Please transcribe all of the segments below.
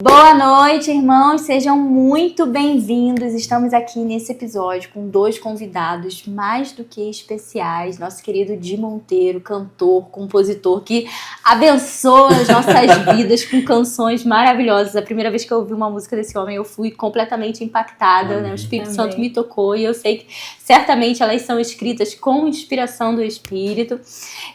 Boa noite, irmãos, sejam muito bem-vindos. Estamos aqui nesse episódio com dois convidados mais do que especiais. Nosso querido Di Monteiro, cantor, compositor, que abençoa as nossas vidas com canções maravilhosas. A primeira vez que eu ouvi uma música desse homem, eu fui completamente impactada, né? O Espírito Santo me tocou e eu sei que certamente elas são escritas com inspiração do Espírito.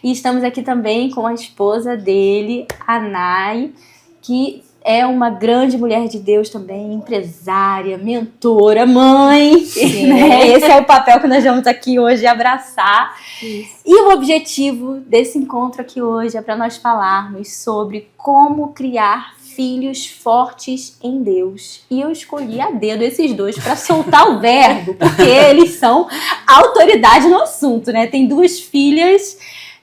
E estamos aqui também com a esposa dele, a Nay, que é uma grande mulher de Deus também, empresária, mentora, mãe. Né? Esse é o papel que nós vamos aqui hoje abraçar. Isso. E o objetivo desse encontro aqui hoje é para nós falarmos sobre como criar filhos fortes em Deus. E eu escolhi a dedo esses dois para soltar o verbo, porque eles são autoridade no assunto, né? Tem duas filhas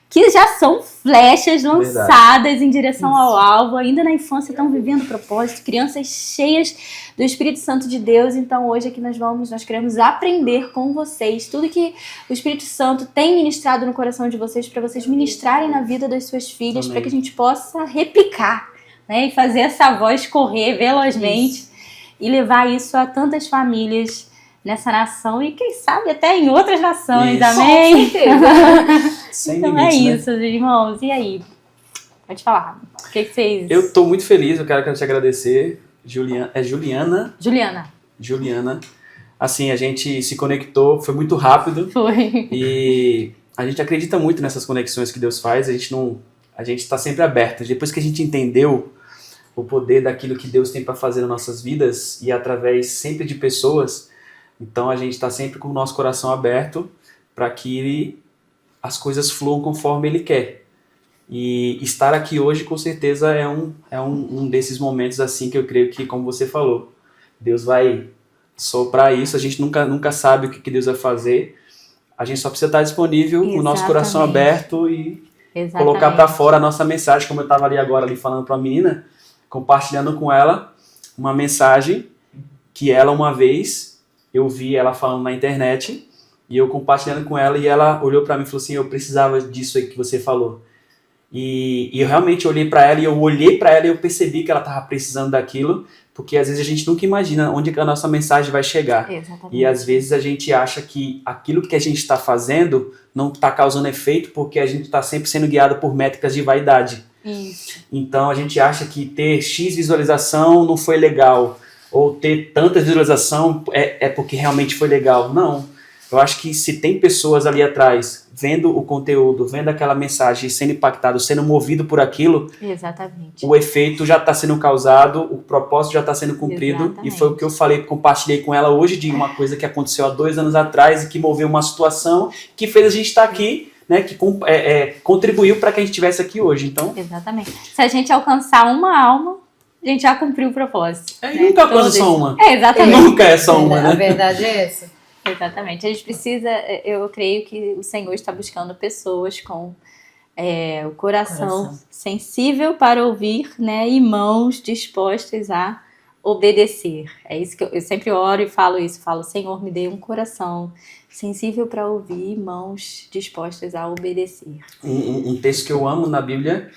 que já são flechas lançadas em direção ao alvo, ainda na infância estão vivendo propósito, crianças cheias do Espírito Santo de Deus. Então hoje aqui nós queremos aprender com vocês tudo que o Espírito Santo tem ministrado no coração de vocês, para vocês ministrarem na vida das suas filhas, para que a gente possa replicar, né, e fazer essa voz correr velozmente e levar isso a tantas famílias nessa nação e quem sabe até em outras nações, isso. Amém? Sem então limites, é isso, né? Irmãos. E aí? Pode falar. O que vocês... Eu estou muito feliz, eu quero te agradecer. Juliana. Assim, a gente se conectou, foi muito rápido. Foi. E a gente acredita muito nessas conexões que Deus faz, a gente está sempre aberto. Depois que a gente entendeu o poder daquilo que Deus tem para fazer nas nossas vidas e através sempre de pessoas, então a gente está sempre com o nosso coração aberto para que as coisas fluam conforme Ele quer. E estar aqui hoje com certeza é um desses momentos assim que eu creio que, como você falou, Deus vai soprar isso, a gente nunca sabe o que Deus vai fazer, a gente só precisa estar disponível, com o nosso coração aberto e colocar para fora a nossa mensagem, como eu estava ali agora falando para a menina, compartilhando com ela uma mensagem que ela uma vez... Eu vi ela falando na internet e eu compartilhando com ela e ela olhou para mim e falou assim, eu precisava disso aí que você falou. E eu realmente olhei para ela e eu percebi que ela estava precisando daquilo, porque às vezes a gente nunca imagina onde que a nossa mensagem vai chegar. Exatamente. E às vezes a gente acha que aquilo que a gente está fazendo não está causando efeito porque a gente está sempre sendo guiado por métricas de vaidade. Isso. Então a gente acha que ter X visualização não foi legal, ou ter tanta visualização é porque realmente foi legal. Não, eu acho que se tem pessoas ali atrás vendo o conteúdo, vendo aquela mensagem, sendo impactado, sendo movido por aquilo, exatamente, o efeito já está sendo causado, o propósito já está sendo cumprido. Exatamente. E foi o que eu compartilhei com ela hoje de uma coisa que aconteceu há 2 anos atrás e que moveu uma situação que fez a gente estar aqui, né, que contribuiu para que a gente estivesse aqui hoje. Então, exatamente. Se a gente alcançar uma alma, a gente já cumpriu o propósito. Né? Nunca alcança só uma. Exatamente. Nunca é só uma, né? A verdade é essa. Exatamente. A gente precisa, eu creio que o Senhor está buscando pessoas com o coração sensível para ouvir, né, e mãos dispostas a obedecer. É isso que eu sempre oro e falo isso. Falo, Senhor, me dê um coração sensível para ouvir, mãos dispostas a obedecer. Um texto que eu amo na Bíblia,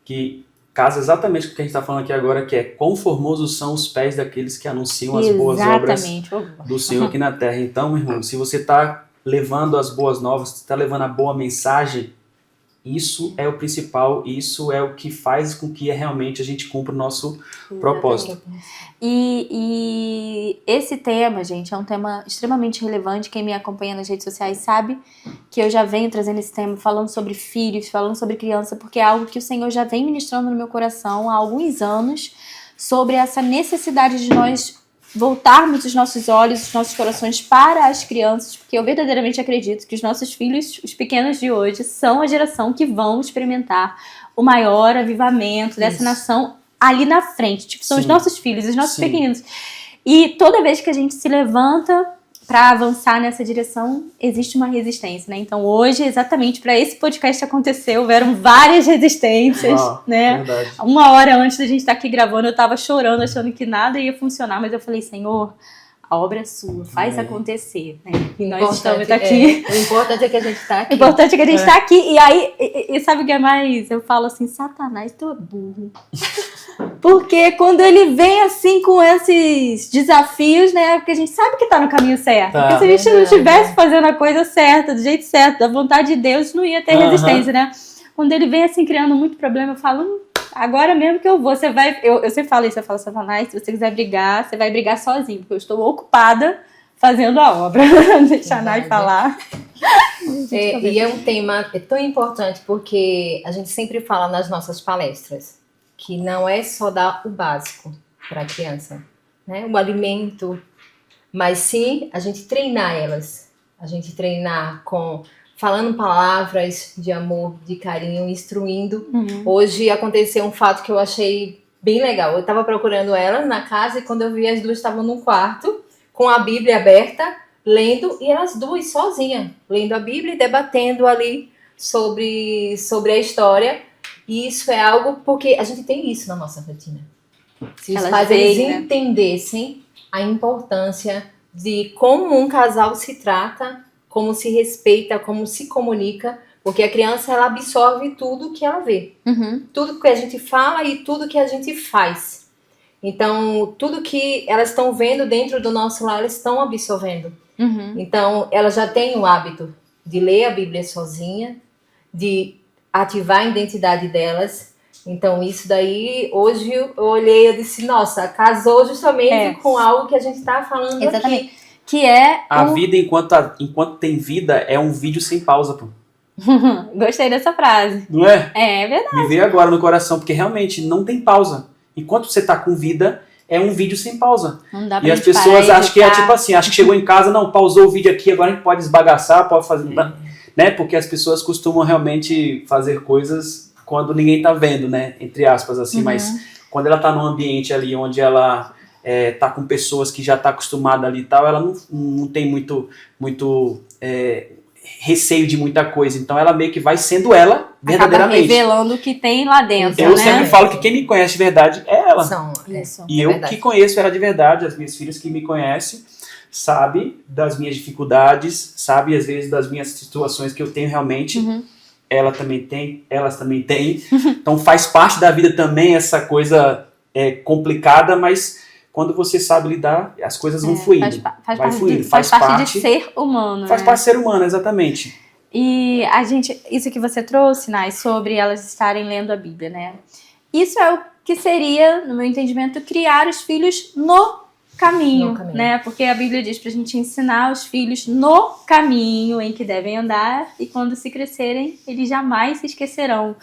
que casa exatamente com o que a gente está falando aqui agora, que é quão formosos são os pés daqueles que anunciam as boas obras do Senhor aqui na terra. Então, meu irmão, se você está levando as boas novas, se está levando a boa mensagem, isso é o principal, isso é o que faz com que realmente a gente cumpra o nosso propósito. E esse tema, gente, é um tema extremamente relevante. Quem me acompanha nas redes sociais sabe que eu já venho trazendo esse tema, falando sobre filhos, falando sobre criança, porque é algo que o Senhor já vem ministrando no meu coração há alguns anos, sobre essa necessidade de nós voltarmos os nossos olhos, os nossos corações para as crianças, porque eu verdadeiramente acredito que os nossos filhos, os pequenos de hoje, são a geração que vão experimentar o maior avivamento dessa nação ali na frente. Tipo, são os nossos filhos, os nossos pequeninos. E toda vez que a gente se levanta para avançar nessa direção, existe uma resistência, né? Então hoje, exatamente para esse podcast acontecer, houveram várias resistências, né? Verdade. 1 hora antes da gente estar aqui gravando, eu tava chorando, achando que nada ia funcionar, mas eu falei, Senhor, a obra é sua, faz acontecer, né? E nós estamos aqui. O importante é que a gente está aqui. O importante é que a gente está aqui. E aí, e sabe o que é mais? Eu falo assim, Satanás, tu é burro. Porque quando ele vem assim com esses desafios, né? Porque a gente sabe que tá no caminho certo. Tá. Porque se a gente não estivesse fazendo a coisa certa, do jeito certo, da vontade de Deus, não ia ter resistência, né? Quando ele vem assim criando muito problema, eu falo, agora mesmo que eu vou, você vai. Eu sempre falo isso, eu falo, Satanás, se você quiser brigar, você vai brigar sozinho, porque eu estou ocupada fazendo a obra. Deixa a Nai falar. E é um tema tão importante porque a gente sempre fala nas nossas palestras que não é só dar o básico para a criança, né? O alimento, mas sim a gente treinar elas. A gente treinar falando palavras de amor, de carinho, instruindo. Hoje aconteceu um fato que eu achei bem legal. Eu estava procurando ela na casa e quando eu vi as duas estavam num quarto com a Bíblia aberta, lendo, e elas duas sozinhas, lendo a Bíblia e debatendo ali sobre a história. E isso é algo, porque a gente tem isso na nossa rotina. Se os pais entendessem a importância de como um casal se trata, como se respeita, como se comunica, porque a criança ela absorve tudo que ela vê. Tudo que a gente fala e tudo que a gente faz. Então, tudo que elas estão vendo dentro do nosso lar, elas estão absorvendo. Então, ela já tem o hábito de ler a Bíblia sozinha, de ativar a identidade delas. Então, isso daí, hoje eu olhei e disse, nossa, casou justamente com algo que a gente está falando aqui. Que é a vida enquanto tem vida é um vídeo sem pausa, pô. Gostei dessa frase. Não é? É verdade. Me veio agora no coração, porque realmente não tem pausa. Enquanto você tá com vida, é um vídeo sem pausa. Não dá pra e as pessoas acham que é tipo assim, acho que chegou em casa, não, pausou o vídeo aqui, agora a gente pode esbagaçar, pode fazer... Né? Porque as pessoas costumam realmente fazer coisas quando ninguém tá vendo, né? Entre aspas, assim, mas quando ela tá num ambiente ali onde ela tá com pessoas que já tá acostumada ali e tal, ela não tem muito receio de muita coisa. Então ela meio que vai sendo ela verdadeiramente. Acaba revelando o que tem lá dentro, Eu né? sempre falo que quem me conhece de verdade é ela. Isso. E eu que conheço ela de verdade, as minhas filhas que me conhecem, sabe das minhas dificuldades, sabe às vezes das minhas situações que eu tenho realmente. Ela também tem, elas também têm. Então faz parte da vida também essa coisa complicada, mas quando você sabe lidar, as coisas vão fluindo. Faz parte de ser humano. Faz parte de ser humano, exatamente. E isso que você trouxe, Nai, sobre elas estarem lendo a Bíblia, né? Isso é o que seria, no meu entendimento, criar os filhos no caminho, né? Porque a Bíblia diz pra gente ensinar os filhos no caminho em que devem andar e quando se crescerem, eles jamais se esquecerão.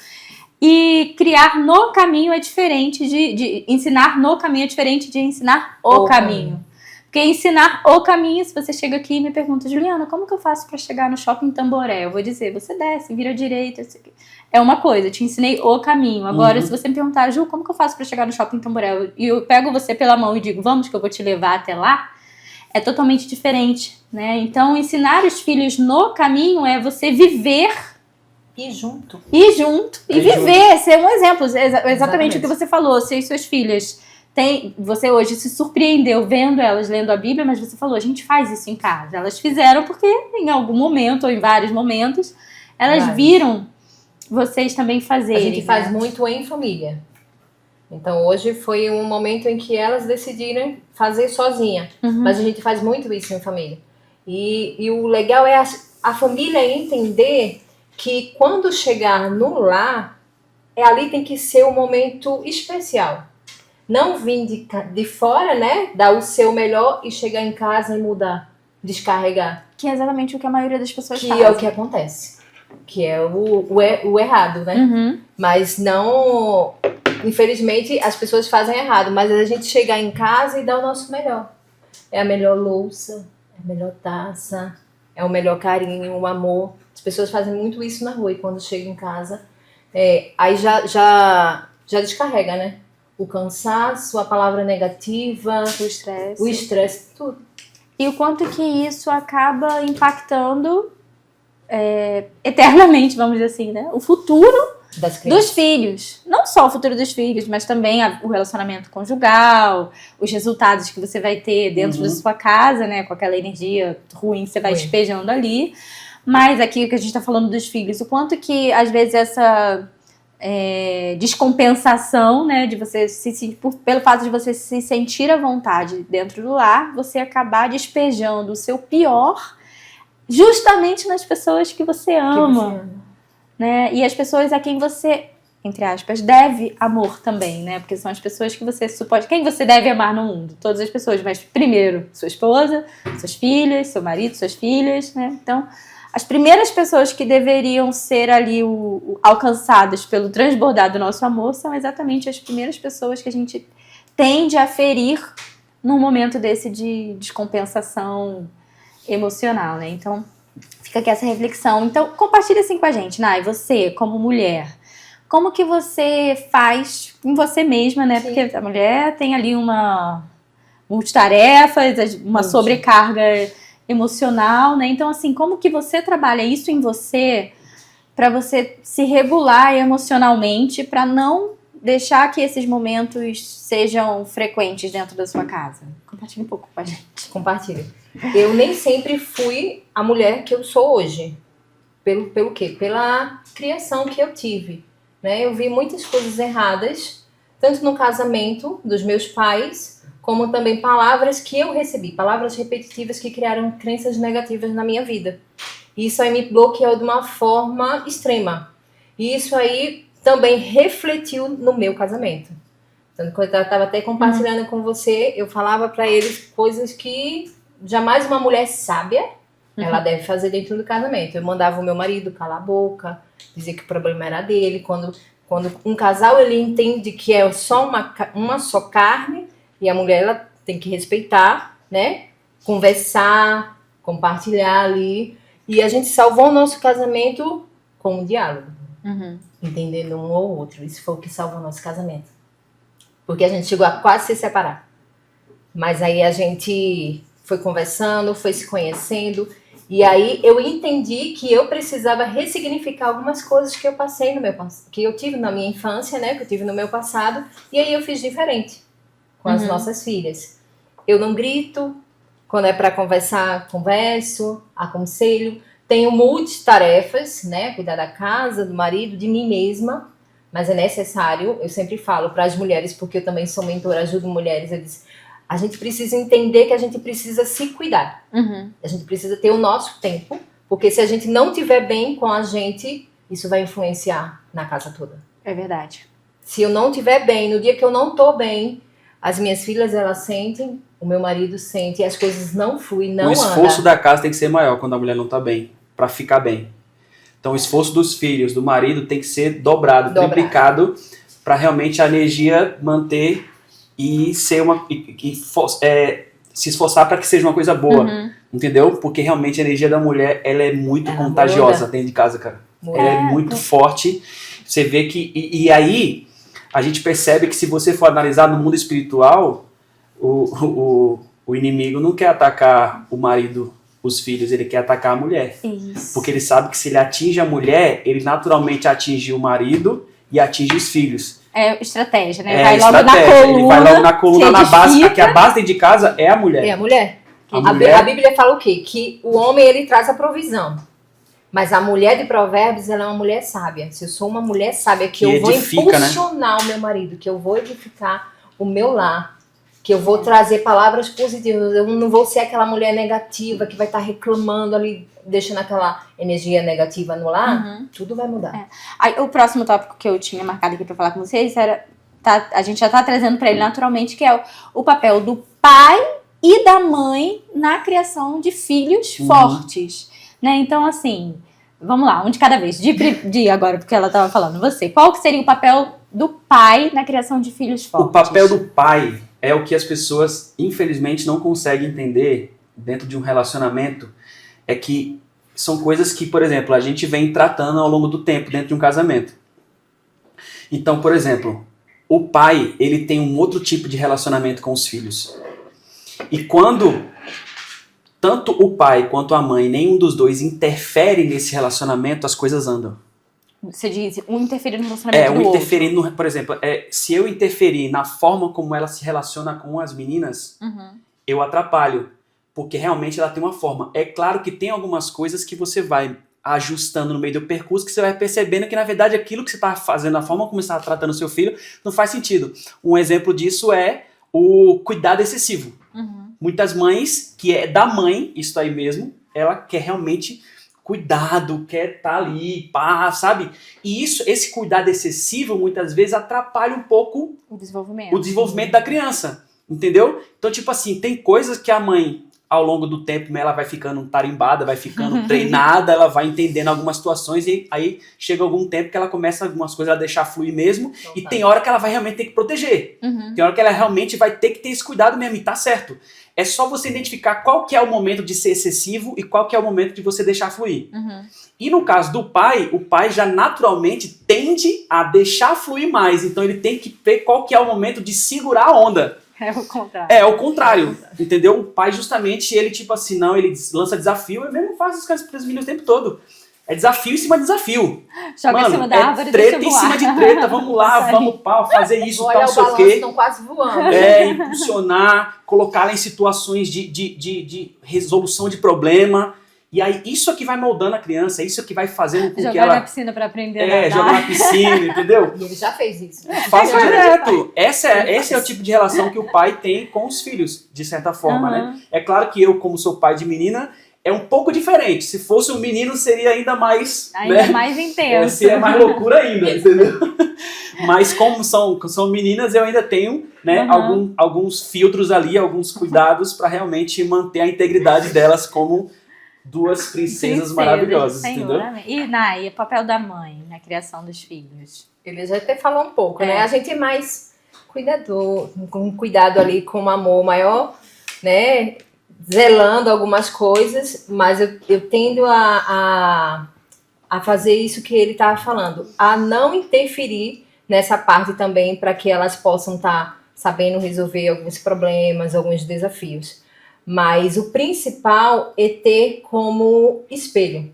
E criar no caminho é diferente de ensinar no caminho é diferente de ensinar o caminho. Porque ensinar o caminho, se você chega aqui e me pergunta, Juliana, como que eu faço para chegar no shopping Tamboré? Eu vou dizer, você desce, vira à direita. É uma coisa, eu te ensinei o caminho. Agora, se você me perguntar, Ju, como que eu faço para chegar no shopping Tamboré? E eu pego você pela mão e digo, vamos que eu vou te levar até lá, é totalmente diferente, né? Então, ensinar os filhos no caminho é você viver... E junto. E viver, ser um exemplo. Exatamente o que você falou. Se as suas filhas você hoje se surpreendeu vendo elas lendo a Bíblia, mas você falou, a gente faz isso em casa. Elas fizeram porque em algum momento, ou em vários momentos, elas viram vocês também fazerem. A gente faz muito em família. Então hoje foi um momento em que elas decidiram fazer sozinha. Mas a gente faz muito isso em família. E o legal é a família entender que quando chegar no lar, ali tem que ser um momento especial. Não vir de fora, né? Dar o seu melhor e chegar em casa e mudar, descarregar. Que é exatamente o que a maioria das pessoas faz. Que é o que acontece. Que é o errado, né? Mas não... Infelizmente, as pessoas fazem errado. Mas a gente chegar em casa e dar o nosso melhor. É a melhor louça, é a melhor taça, é o melhor carinho, o amor. As pessoas fazem muito isso na rua e quando chegam em casa, aí já descarrega, né? O cansaço, a palavra negativa, o estresse, tudo. E o quanto que isso acaba impactando eternamente, vamos dizer assim, né? O futuro dos filhos. Não só o futuro dos filhos, mas também o relacionamento conjugal, os resultados que você vai ter dentro da sua casa, né? Com aquela energia ruim que você vai despejando ali. Mas aqui que a gente está falando dos filhos, o quanto que às vezes descompensação, né, de você pelo fato de você se sentir à vontade dentro do lar, você acabar despejando o seu pior justamente nas pessoas que você ama, né? E as pessoas a quem você, entre aspas, deve amor também, né? Porque são as pessoas que você supõe... Quem você deve amar no mundo? Todas as pessoas, mas primeiro, sua esposa, suas filhas, seu marido, suas filhas, né? Então, as primeiras pessoas que deveriam ser ali alcançadas pelo transbordar do nosso amor são exatamente as primeiras pessoas que a gente tende a ferir num momento desse de descompensação emocional, né? Então, fica aqui essa reflexão. Então, compartilha assim com a gente, Nai, você, como mulher, como que você faz em você mesma, né? Sim. Porque a mulher tem ali uma multitarefas, uma sobrecarga emocional, né? Então, assim, como que você trabalha isso em você para você se regular emocionalmente, para não deixar que esses momentos sejam frequentes dentro da sua casa? Compartilha um pouco com a gente. Compartilha. Eu nem sempre fui a mulher que eu sou hoje. Pelo quê? Pela criação que eu tive, né? Eu vi muitas coisas erradas, tanto no casamento dos meus pais, como também palavras que eu recebi, palavras repetitivas que criaram crenças negativas na minha vida. E isso aí me bloqueou de uma forma extrema. E isso aí também refletiu no meu casamento. Então, quando eu estava até compartilhando com você, eu falava para eles coisas que jamais uma mulher sábia ela deve fazer dentro do casamento. Eu mandava o meu marido calar a boca, dizer que o problema era dele. Quando um casal ele entende que é só uma só carne, e a mulher ela tem que respeitar, né? Conversar, compartilhar ali. E a gente salvou o nosso casamento com o diálogo. Entendendo um ou outro. Isso foi o que salvou o nosso casamento. Porque a gente chegou a quase se separar. Mas aí a gente foi conversando, foi se conhecendo. E aí eu entendi que eu precisava ressignificar algumas coisas que eu passei que eu tive na minha infância, né? Que eu tive no meu passado. E aí eu fiz diferente com as nossas filhas. Eu não grito, quando é para conversar, converso, aconselho. Tenho multitarefas, né? Cuidar da casa, do marido, de mim mesma. Mas é necessário, eu sempre falo para as mulheres, porque eu também sou mentora, ajudo mulheres, eu disse, a gente precisa entender que a gente precisa se cuidar. A gente precisa ter o nosso tempo, porque se a gente não estiver bem com a gente, isso vai influenciar na casa toda. É verdade. Se eu não estiver bem, no dia que eu não estou bem, as minhas filhas, elas sentem, o meu marido sente, e as coisas não fluem, não andam. O esforço da casa tem que ser maior quando a mulher não tá bem, para ficar bem. Então o esforço dos filhos, do marido, tem que ser dobrado. Triplicado, para realmente a energia manter e ser se esforçar para que seja uma coisa boa. Entendeu? Porque realmente a energia da mulher, ela é muito contagiosa dentro de casa, cara. Ela é muito forte. Você vê que... E aí, a gente percebe que se você for analisar no mundo espiritual, o inimigo não quer atacar o marido, os filhos, ele quer atacar a mulher. Isso. Porque ele sabe que se ele atinge a mulher, ele naturalmente atinge o marido e atinge os filhos. É estratégia, né? Vai logo na coluna. Ele vai logo na coluna, na base, porque a base dentro de casa é a mulher. É a mulher. A Bíblia fala o quê? Que o homem, ele traz a provisão. Mas a mulher de Provérbios, ela é uma mulher sábia. Se eu sou uma mulher sábia, que eu vou impulsionar, né, o meu marido, que eu vou edificar o meu lar, que eu vou trazer palavras positivas, eu não vou ser aquela mulher negativa que vai estar reclamando ali, deixando aquela energia negativa no lar, tudo vai mudar. Aí, o próximo tópico que eu tinha marcado aqui para falar com vocês era, a gente já tá trazendo para ele naturalmente, que é o papel do pai e da mãe na criação de filhos fortes, né? Então, assim, vamos lá, um de cada vez. De agora, porque ela tava falando, você, qual que seria o papel do pai na criação de filhos fortes? O papel do pai é o que as pessoas, infelizmente, não conseguem entender dentro de um relacionamento, é que são coisas que, por exemplo, a gente vem tratando ao longo do tempo dentro de um casamento. Então, por exemplo, o pai, ele tem um outro tipo de relacionamento com os filhos. E quando tanto o pai quanto a mãe, nenhum dos dois interfere nesse relacionamento, as coisas andam. Você diz, um interferir no relacionamento do outro. Interferindo, por exemplo, se eu interferir na forma como ela se relaciona com as meninas, eu atrapalho, porque realmente ela tem uma forma. É claro que tem algumas coisas que você vai ajustando no meio do percurso, que você vai percebendo que, na verdade, aquilo que você está fazendo, a forma como você está tratando o seu filho, não faz sentido. Um exemplo disso é o cuidado excessivo. Muitas mães, que é da mãe, isso aí mesmo, ela quer realmente cuidado, quer estar ali, pá, sabe? E esse cuidado excessivo, muitas vezes, atrapalha um pouco o desenvolvimento da criança, entendeu? Então, tipo assim, tem coisas que a mãe, ao longo do tempo, ela vai ficando tarimbada, vai ficando treinada, ela vai entendendo algumas situações e aí chega algum tempo que ela começa algumas coisas a deixar fluir mesmo e tem hora que ela vai realmente ter que proteger. Tem hora que ela realmente vai ter que ter esse cuidado mesmo e tá certo. É só você identificar qual que é o momento de ser excessivo e qual que é o momento de você deixar fluir. E no caso do pai, o pai já naturalmente tende a deixar fluir mais. Então ele tem que ver qual que é o momento de segurar a onda. É o contrário. É o contrário, entendeu? O pai justamente, ele tipo assim, não, ele lança desafio, eu mesmo faço isso com as meninas o tempo todo. É desafio em cima de desafio. Joga em cima da árvore e treta em cima de treta, vamos lá, vamos fazer isso, tal, não sei o quê. Estão quase voando. Impulsionar, colocá-la em situações de resolução de problema. E aí, isso aqui vai moldando a criança, isso aqui vai fazendo com que ela... Jogar na piscina pra aprender a nadar. Jogar na piscina, entendeu? E ele já fez isso. Faz direto. Esse é o tipo de relação que o pai tem com os filhos, de certa forma, né? É claro que eu, como sou pai de menina, é um pouco diferente. Se fosse um menino, seria ainda mais... Ainda mais intenso. Seria mais loucura ainda, entendeu? Mas como são meninas, eu ainda tenho, né, alguns filtros ali, alguns cuidados para realmente manter a integridade delas como duas princesas maravilhosas, entendeu? E, Nai, o papel da mãe na criação dos filhos? Ele já até falou um pouco, né? A gente é mais cuidador, com cuidado ali, com um amor maior, né? Zelando algumas coisas, mas eu tendo a fazer isso que ele estava falando, a não interferir nessa parte também para que elas possam estar sabendo resolver alguns problemas, alguns desafios. Mas o principal é ter como espelho.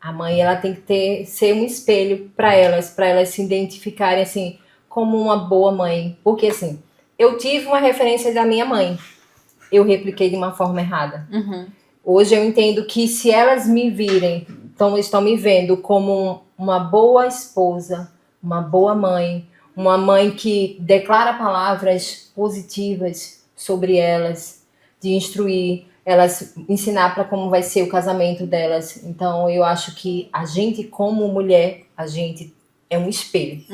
A mãe, ela tem que ser um espelho para elas se identificarem assim como uma boa mãe. Porque assim, eu tive uma referência da minha mãe. Eu repliquei de uma forma errada. Hoje eu entendo que se elas me virem, estão me vendo como uma boa esposa, uma boa mãe, uma mãe que declara palavras positivas sobre elas, de instruir, elas ensinar para como vai ser o casamento delas. Então eu acho que a gente como mulher, a gente é um espelho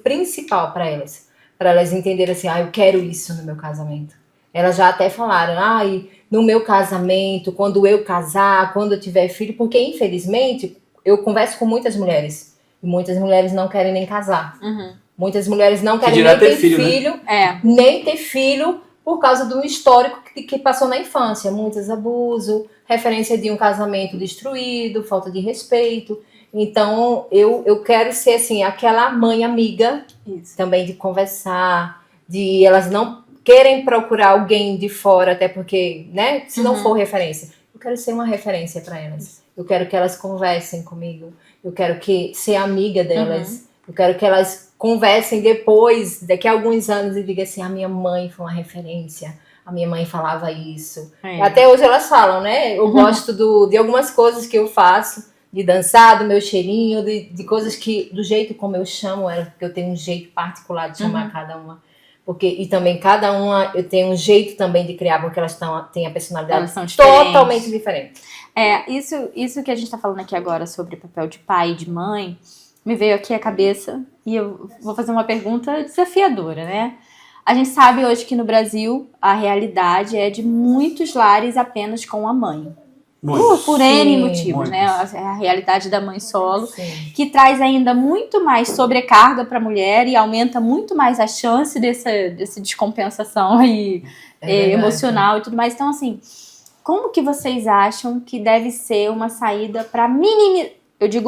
principal para elas entenderem assim, eu quero isso no meu casamento. Elas já até falaram, no meu casamento, quando eu casar, quando eu tiver filho, porque infelizmente eu converso com muitas mulheres e muitas mulheres não querem nem casar. Muitas mulheres não querem nem ter filho, né? Nem ter filho por causa do histórico que passou na infância. Muitos abusos, referência de um casamento destruído, falta de respeito. Então eu quero ser assim, aquela mãe amiga também de conversar, de elas não querem procurar alguém de fora, até porque, né, se não for referência, eu quero ser uma referência para elas. Eu quero que elas conversem comigo. Eu quero ser amiga delas. Eu quero que elas conversem depois, daqui a alguns anos, e digam assim, a minha mãe foi uma referência, a minha mãe falava isso. Até hoje elas falam, né? Eu gosto de algumas coisas que eu faço, de dançar, do meu cheirinho, de coisas que, do jeito como eu chamo ela, porque eu tenho um jeito particular de chamar cada uma. E também cada uma eu tenho um jeito também de criar, porque elas têm a personalidade totalmente diferente. Isso que a gente está falando aqui agora sobre papel de pai e de mãe, me veio aqui à cabeça e eu vou fazer uma pergunta desafiadora, né? A gente sabe hoje que no Brasil a realidade é de muitos lares apenas com a mãe. Por N motivos, né? A realidade da mãe solo, que traz ainda muito mais sobrecarga para a mulher e aumenta muito mais a chance dessa descompensação aí, emocional e tudo mais. Então, assim, como que vocês acham que deve ser uma saída para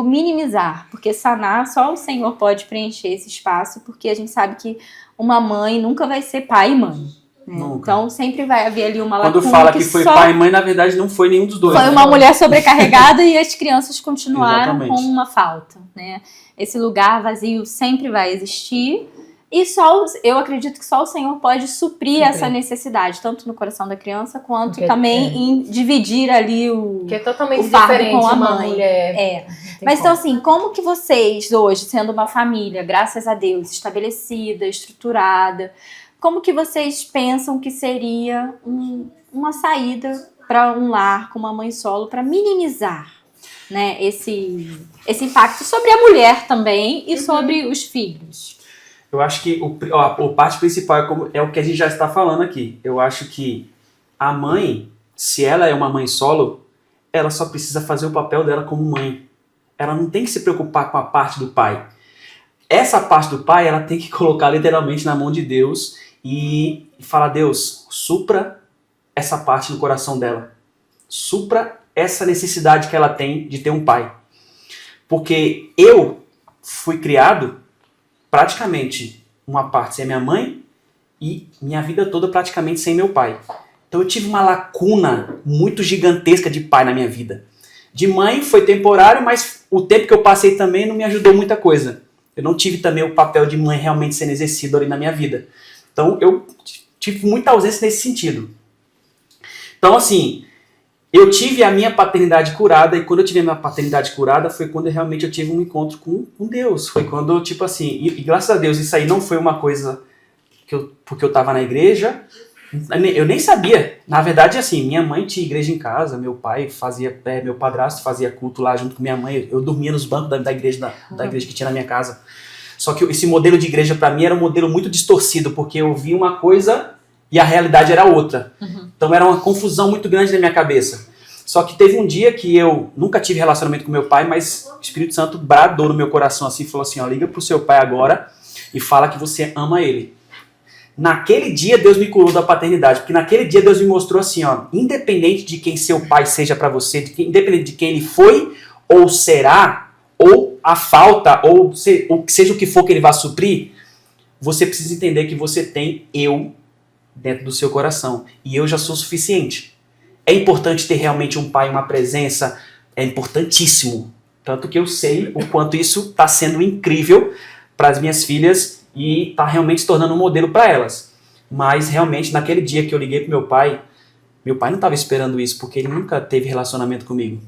minimizar? Porque sanar, só o Senhor pode preencher esse espaço, porque a gente sabe que uma mãe nunca vai ser pai e mãe. Então sempre vai haver ali uma lacuna. Quando fala que foi pai e mãe, na verdade não foi nenhum dos dois. Foi uma mulher sobrecarregada e as crianças continuaram com uma falta, né? Esse lugar vazio sempre vai existir E eu acredito que só o Senhor pode suprir essa necessidade, tanto no coração da criança, quanto também em dividir ali que é totalmente o fardo diferente com a uma mãe. mulher. Mas então assim, como que vocês hoje, sendo uma família, graças a Deus, estabelecida, estruturada, como que vocês pensam que seria uma saída para um lar com uma mãe solo para minimizar, né, esse impacto sobre a mulher também e sobre os filhos? Eu acho que a parte principal é o que a gente já está falando aqui. Eu acho que a mãe, se ela é uma mãe solo, ela só precisa fazer o papel dela como mãe. Ela não tem que se preocupar com a parte do pai. Essa parte do pai, ela tem que colocar literalmente na mão de Deus e falar: Deus, supra essa parte no coração dela. Supra essa necessidade que ela tem de ter um pai. Porque eu fui criado praticamente uma parte sem minha mãe e minha vida toda praticamente sem meu pai. Então eu tive uma lacuna muito gigantesca de pai na minha vida. De mãe foi temporário, mas o tempo que eu passei também não me ajudou muita coisa. Eu não tive também o papel de mãe realmente sendo exercido ali na minha vida. Então eu tive muita ausência nesse sentido. Então assim, eu tive a minha paternidade curada, e quando eu tive a minha paternidade curada foi quando realmente eu tive um encontro com Deus. Foi quando, tipo assim, e graças a Deus isso aí não foi uma coisa porque eu estava na igreja, eu nem sabia. Na verdade, assim, minha mãe tinha igreja em casa, meu pai fazia, meu padrasto fazia culto lá junto com minha mãe, eu dormia nos bancos da igreja que tinha na minha casa. Só que esse modelo de igreja para mim era um modelo muito distorcido, porque eu via uma coisa e a realidade era outra. Então era uma confusão muito grande na minha cabeça. Só que teve um dia que eu nunca tive relacionamento com meu pai, mas o Espírito Santo bradou no meu coração assim, falou assim: ó, liga pro seu pai agora e fala que você ama ele. Naquele dia Deus me curou da paternidade, porque naquele dia Deus me mostrou assim, ó, independente de quem seu pai seja para você, independente de quem ele foi ou será, ou a falta, ou seja o que for que ele vá suprir, você precisa entender que você tem eu dentro do seu coração, e eu já sou suficiente. É importante ter realmente um pai, uma presença, é importantíssimo. Tanto que eu sei o quanto isso está sendo incrível para as minhas filhas e está realmente se tornando um modelo para elas. Mas realmente naquele dia que eu liguei para meu pai não estava esperando isso, porque ele nunca teve relacionamento comigo.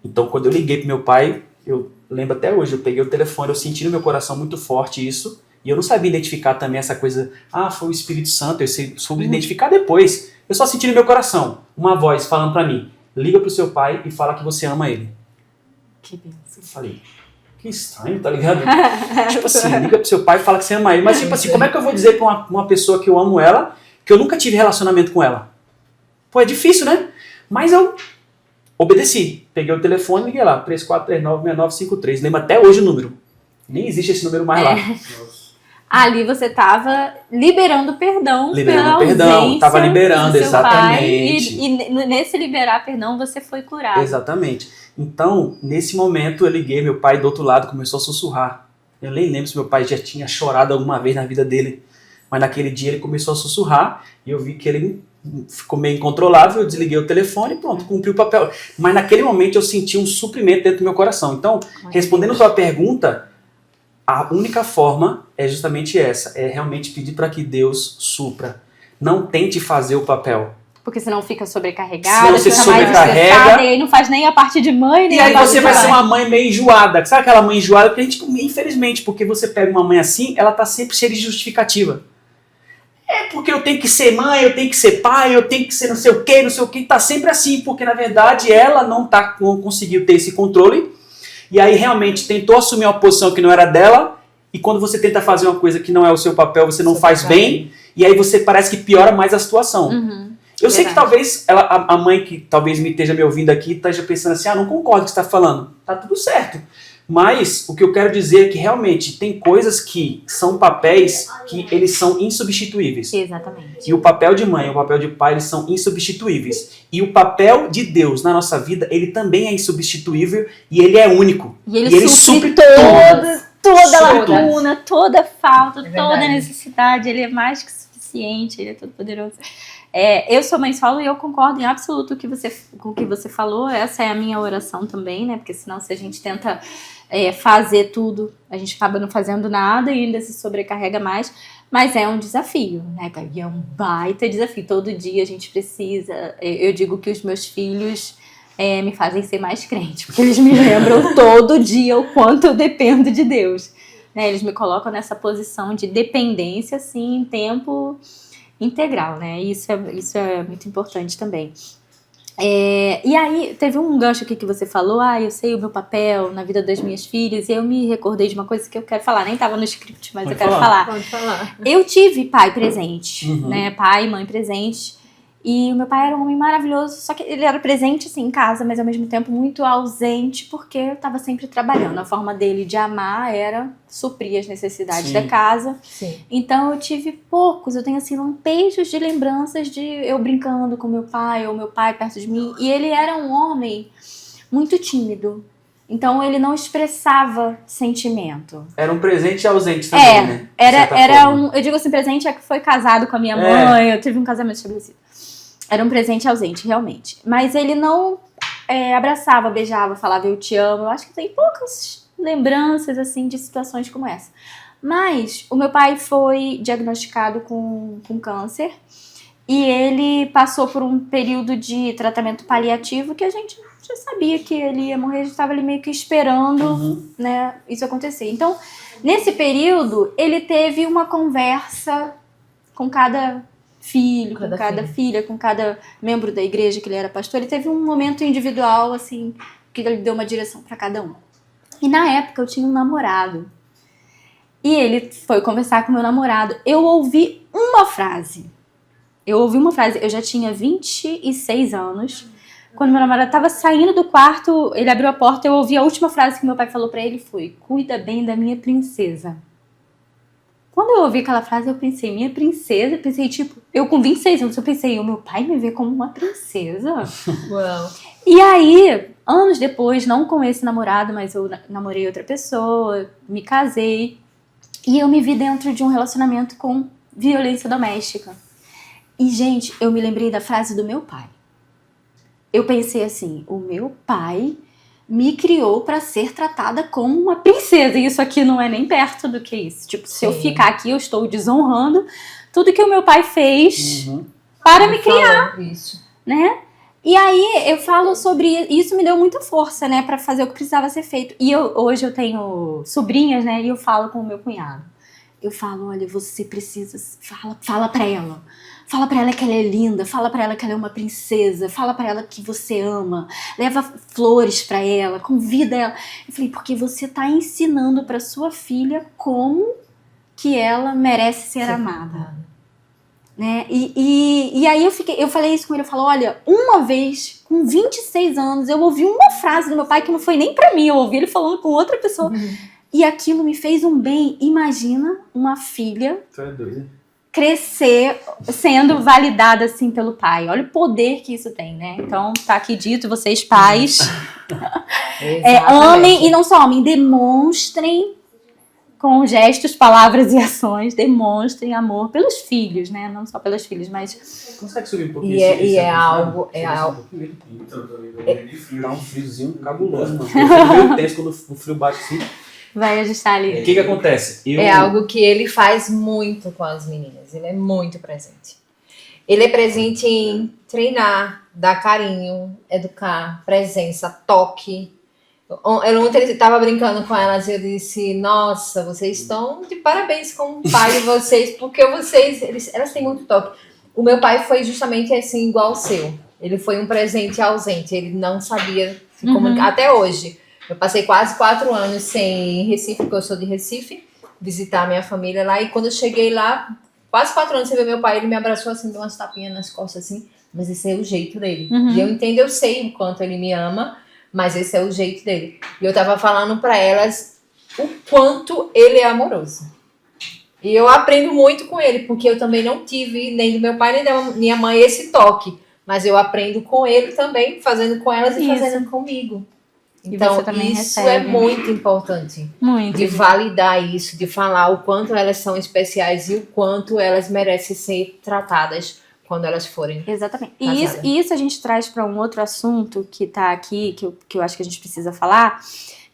Então quando eu liguei para meu pai, eu lembro até hoje, eu peguei o telefone, eu senti no meu coração muito forte isso, e eu não sabia identificar também essa coisa, foi o Espírito Santo, eu soube identificar depois. Eu só senti no meu coração uma voz falando pra mim: liga pro seu pai e fala que você ama ele. Que bênção. Eu falei, que estranho, tá ligado? Tipo assim, liga pro seu pai e fala que você ama ele. Mas tipo assim, como é que eu vou dizer pra uma pessoa que eu amo ela, que eu nunca tive relacionamento com ela? Pô, é difícil, né? Mas eu obedeci. Peguei o telefone e liguei lá, 34396953. Lembro até hoje o número. Nem existe esse número mais lá. Ali você estava liberando perdão pela perdão, estava liberando, do seu exatamente. Pai, e nesse liberar perdão você foi curado. Exatamente. Então, nesse momento eu liguei, meu pai do outro lado começou a sussurrar. Eu nem lembro se meu pai já tinha chorado alguma vez na vida dele, mas naquele dia ele começou a sussurrar e eu vi que ele ficou meio incontrolável, eu desliguei o telefone e pronto, cumpri o papel. Mas naquele momento eu senti um suprimento dentro do meu coração. Então, respondendo a sua pergunta, a única forma é justamente essa, é realmente pedir para que Deus supra. Não tente fazer o papel. Porque senão fica sobrecarregada, senão você fica sobrecarrega, mais estressada, e aí não faz nem a parte de mãe, nem e aí a parte você de vai pai. ser uma mãe meio enjoada. Sabe aquela mãe enjoada? Porque a gente, infelizmente, porque você pega uma mãe assim, ela tá sempre cheia de justificativa. É porque eu tenho que ser mãe, eu tenho que ser pai, eu tenho que ser não sei o que, tá sempre assim, porque na verdade ela não conseguiu ter esse controle, e aí realmente tentou assumir uma posição que não era dela, e quando você tenta fazer uma coisa que não é o seu papel, você não faz bem, e aí você parece que piora mais a situação. Eu sei que talvez a mãe que talvez me esteja me ouvindo aqui esteja pensando assim, não concordo com o que você está falando, tá tudo certo. Mas o que eu quero dizer é que realmente tem coisas que são papéis que eles são insubstituíveis. Exatamente. E o papel de mãe e o papel de pai, eles são insubstituíveis. E o papel de Deus na nossa vida, ele também é insubstituível e ele é único. E ele supre toda lacuna, toda falta, toda necessidade. Ele é mais que suficiente, ele é todo poderoso. Eu sou mãe solo e eu concordo em absoluto com o que você falou. Essa é a minha oração também, né? Porque senão se a gente tenta fazer tudo. A gente acaba não fazendo nada e ainda se sobrecarrega mais. Mas é um desafio, né, Gabi? É um baita desafio. Todo dia a gente precisa... Eu digo que os meus filhos me fazem ser mais crente, porque eles me lembram todo dia o quanto eu dependo de Deus. Né? Eles me colocam nessa posição de dependência, assim, em tempo integral, né? Isso é muito importante também. E aí, teve um gancho aqui que você falou, eu sei o meu papel na vida das minhas filhas, e eu me recordei de uma coisa que eu quero falar, nem estava no script, mas eu quero falar. Pode falar. Eu tive pai presente, né, pai e mãe presente, e o meu pai era um homem maravilhoso, só que ele era presente, assim, em casa, mas ao mesmo tempo muito ausente, porque eu estava sempre trabalhando. A forma dele de amar era suprir as necessidades da casa. Sim. Então eu tive poucos, eu tenho assim lampejos de lembranças de eu brincando com meu pai, ou meu pai perto de mim, e ele era um homem muito tímido. Então ele não expressava sentimento. Era um presente ausente também, né? Eu digo assim, presente é que foi casado com a minha mãe, eu tive um casamento estabelecido. Era um presente ausente, realmente. Mas ele não abraçava, beijava, falava eu te amo. Eu acho que tem poucas lembranças, assim, de situações como essa. Mas o meu pai foi diagnosticado com câncer e ele passou por um período de tratamento paliativo que a gente já sabia que ele ia morrer, a gente estava ali meio que esperando, né, isso acontecer. Então, nesse período, ele teve uma conversa com cada filho, com cada filha, com cada membro da igreja que ele era pastor. Ele teve um momento individual, assim, que ele deu uma direção para cada um. E na época eu tinha um namorado. E ele foi conversar com meu namorado. Eu ouvi uma frase. Eu já tinha 26 anos. Quando meu namorado estava saindo do quarto, ele abriu a porta, eu ouvi a última frase que meu pai falou para ele, foi: cuida bem da minha princesa. Quando eu ouvi aquela frase, eu pensei, minha princesa? Eu pensei, tipo, eu com 26 anos, eu pensei, o meu pai me vê como uma princesa? Uau. E aí, anos depois, não com esse namorado, mas eu namorei outra pessoa, me casei, e eu me vi dentro de um relacionamento com violência doméstica. E, gente, eu me lembrei da frase do meu pai. Eu pensei assim, o meu pai me criou para ser tratada como uma princesa. E isso aqui não é nem perto do que isso. Tipo, se eu ficar aqui, eu estou desonrando tudo que o meu pai fez para me criar. Isso. Né? E aí eu falo sobre isso, me deu muita força, né, para fazer o que precisava ser feito. E hoje eu tenho sobrinhas, né, e eu falo com o meu cunhado. Eu falo, olha, você precisa, fala para ela. Fala pra ela que ela é linda, fala pra ela que ela é uma princesa, fala pra ela que você ama, leva flores pra ela, convida ela. Eu falei, porque você tá ensinando pra sua filha como que ela merece ser amada. Né? E aí eu falei isso com ele, eu falo, olha, uma vez, com 26 anos, eu ouvi uma frase do meu pai que não foi nem pra mim, eu ouvi ele falando com outra pessoa, e aquilo me fez um bem. Imagina uma filha... Tu é doido. Crescer sendo validada assim pelo pai. Olha o poder que isso tem, né? Então, tá aqui dito, vocês pais amem, e não só amem, demonstrem com gestos, palavras e ações, demonstrem amor pelos filhos, né? Não só pelas filhas, mas... Consegue subir um pouquinho? É algo... Dá um friozinho cabuloso, mano. Eu fico meio tenso quando o frio bate assim. Vai ajustar ali. O que acontece? É algo que ele faz muito com as meninas. Ele é muito presente. Ele é presente em treinar, dar carinho, educar, presença, toque. Ontem ele estava brincando com elas e eu disse, nossa, vocês estão de parabéns com o pai de vocês, porque elas têm muito toque. O meu pai foi justamente assim, igual o seu. Ele foi um presente ausente, ele não sabia se comunicar. Até hoje. Eu passei quase 4 anos em Recife, porque eu sou de Recife, visitar a minha família lá. E quando eu cheguei lá, quase 4 anos, você vê meu pai, ele me abraçou assim, deu umas tapinhas nas costas assim. Mas esse é o jeito dele. E eu entendo, eu sei o quanto ele me ama, mas esse é o jeito dele. E eu tava falando pra elas o quanto ele é amoroso. E eu aprendo muito com ele, porque eu também não tive, nem do meu pai, nem da minha mãe, esse toque. Mas eu aprendo com ele também, fazendo com elas e fazendo comigo. Então, isso é muito importante. Muito. De validar isso, de falar o quanto elas são especiais e o quanto elas merecem ser tratadas quando elas forem. Exatamente. E isso a gente traz para um outro assunto que está aqui, que eu acho que a gente precisa falar,